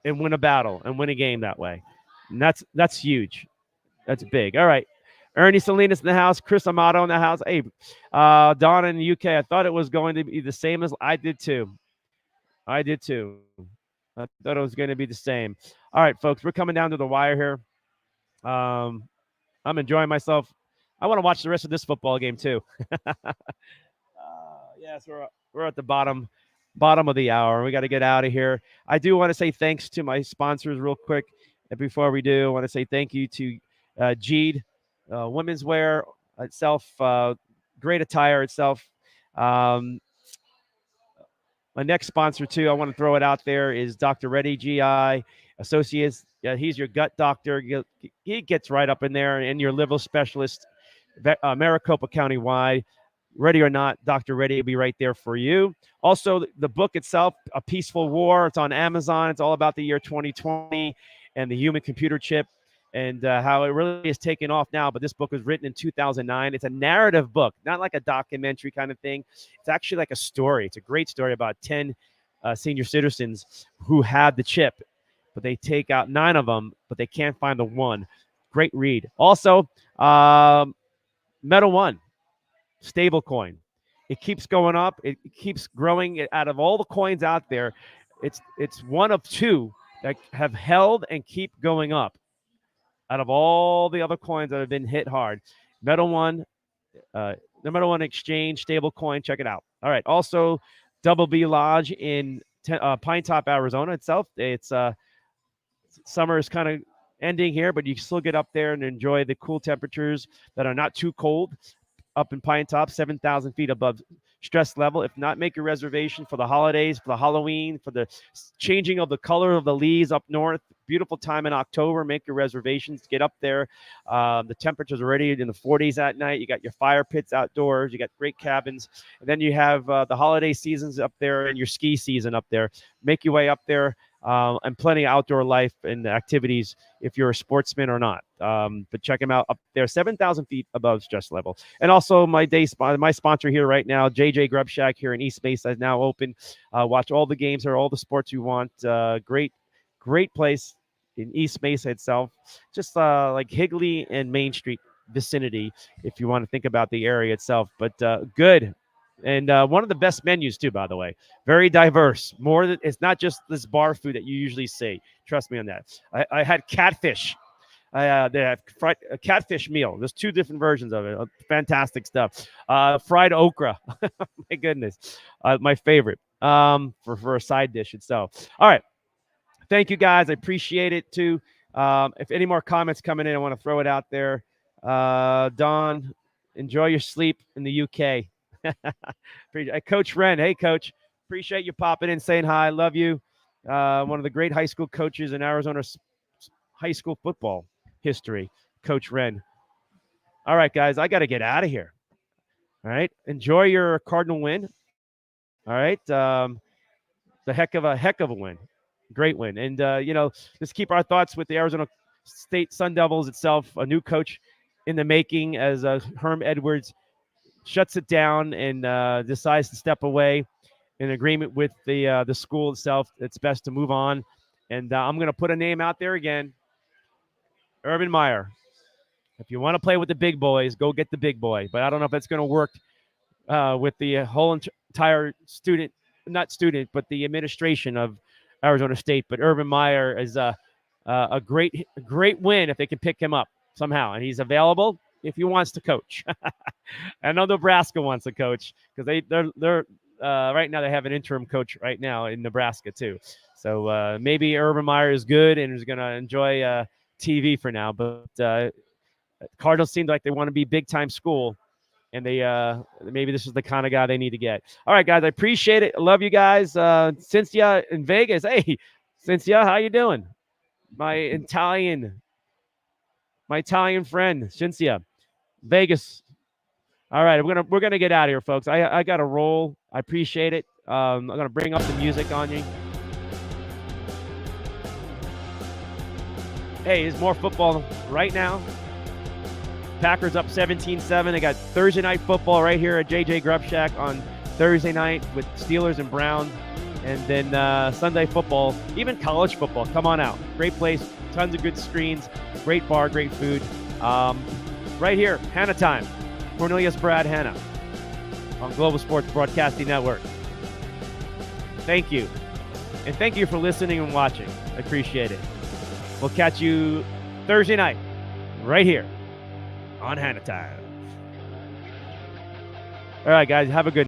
S1: and win a battle and win a game that way. And that's huge. That's big. All right. Ernie Salinas in the house. Chris Amato in the house. Hey, Don in the UK. I thought it was going to be the same as I did too. I thought it was going to be the same. All right, folks. We're coming down to the wire here. I'm enjoying myself. I want to watch the rest of this football game too. Yes, we're at the bottom of the hour. We got to get out of here. I do want to say thanks to my sponsors real quick. And before we do, I want to say thank you to Jeed Women's Wear itself, great attire itself. My next sponsor too, I want to throw it out there, is Dr. Reddy GI Associates. Yeah, he's your gut doctor. He gets right up in there, and your liver specialist, Maricopa County wide. Ready or not, Dr. Reddy will be right there for you. Also, the book itself, A Peaceful War, it's on Amazon. It's all about the year 2020 and the human computer chip. and how it really is taken off now. But this book was written in 2009. It's a narrative book, not like a documentary kind of thing. It's actually like a story. It's a great story about 10 senior citizens who had the chip, but they take out 9 of them, but they can't find the one. Great read. Also, Metal One, stable coin. It keeps going up. It keeps growing. Out of all the coins out there, it's one of 2 that have held and keep going up. Out of all the other coins that have been hit hard, Metal One, the Metal One Exchange stable coin. Check it out. All right. Also, Double B Lodge in Pine Top, Arizona itself. It's summer is kind of ending here, but you can still get up there and enjoy the cool temperatures that are not too cold. Up in Pine Top, 7,000 feet above stress level. If not, make your reservation for the holidays, for the Halloween, for the changing of the color of the leaves up north. Beautiful time in October. Make your reservations. Get up there. The temperatures are already in the 40s at night. You got your fire pits outdoors. You got great cabins. And then you have the holiday seasons up there and your ski season up there. Make your way up there. And plenty of outdoor life and activities if you're a sportsman or not. But check them out up there, 7,000 feet above stress level. And also my sponsor here right now, JJ Grub Shack here in East Mesa is now open. Watch all the games or all the sports you want. Great place in East Mesa itself. Just like Higley and Main Street vicinity if you want to think about the area itself. But good. And one of the best menus too, by the way. Very diverse. It's not just this bar food that you usually see. Trust me on that. I had catfish. They have a catfish meal. There's 2 different versions of it. Fantastic stuff. Fried okra. My goodness, my favorite for a side dish itself. All right. Thank you guys. I appreciate it too. If any more comments coming in, I want to throw it out there. Don, enjoy your sleep in the UK. Coach Wren, hey Coach, appreciate you popping in, saying hi. Love you. One of the great high school coaches in Arizona high school football history, Coach Wren. All right, guys, I got to get out of here. All right, enjoy your Cardinal win. All right, the heck of a win, great win, and just keep our thoughts with the Arizona State Sun Devils itself. A new coach in the making as Herm Edwards shuts it down and decides to step away in agreement with the school itself. It's best to move on. And I'm going to put a name out there again. Urban Meyer. If you want to play with the big boys, go get the big boy. But I don't know if that's going to work with the whole entire but the administration of Arizona State. But Urban Meyer is a great win if they can pick him up somehow. And he's available if he wants to coach. I know Nebraska wants a coach because they're right now they have an interim coach right now in Nebraska too. So maybe Urban Meyer is good and is going to enjoy TV for now. But Cardinals seem like they want to be big time school, and they maybe this is the kind of guy they need to get. All right, guys, I appreciate it. I love you guys. Cynthia in Vegas. Hey, Cynthia, how you doing? My Italian friend, Cynthia. Vegas. All right, we're gonna get out of here, folks. I got to roll. I appreciate it. I'm gonna bring up the music on you. Hey, there's more football right now. Packers up 17-7. They got Thursday night football right here at JJ Grub Shack on Thursday night with Steelers and Browns, and then Sunday football, even college football. Come on out. Great place. Tons of good screens. Great bar. Great food. Right here, Hanna Time. Cornelius Brad Hanna on Global Sports Broadcasting Network. Thank you. And thank you for listening and watching. I appreciate it. We'll catch you Thursday night right here on Hanna Time. All right, guys. Have a good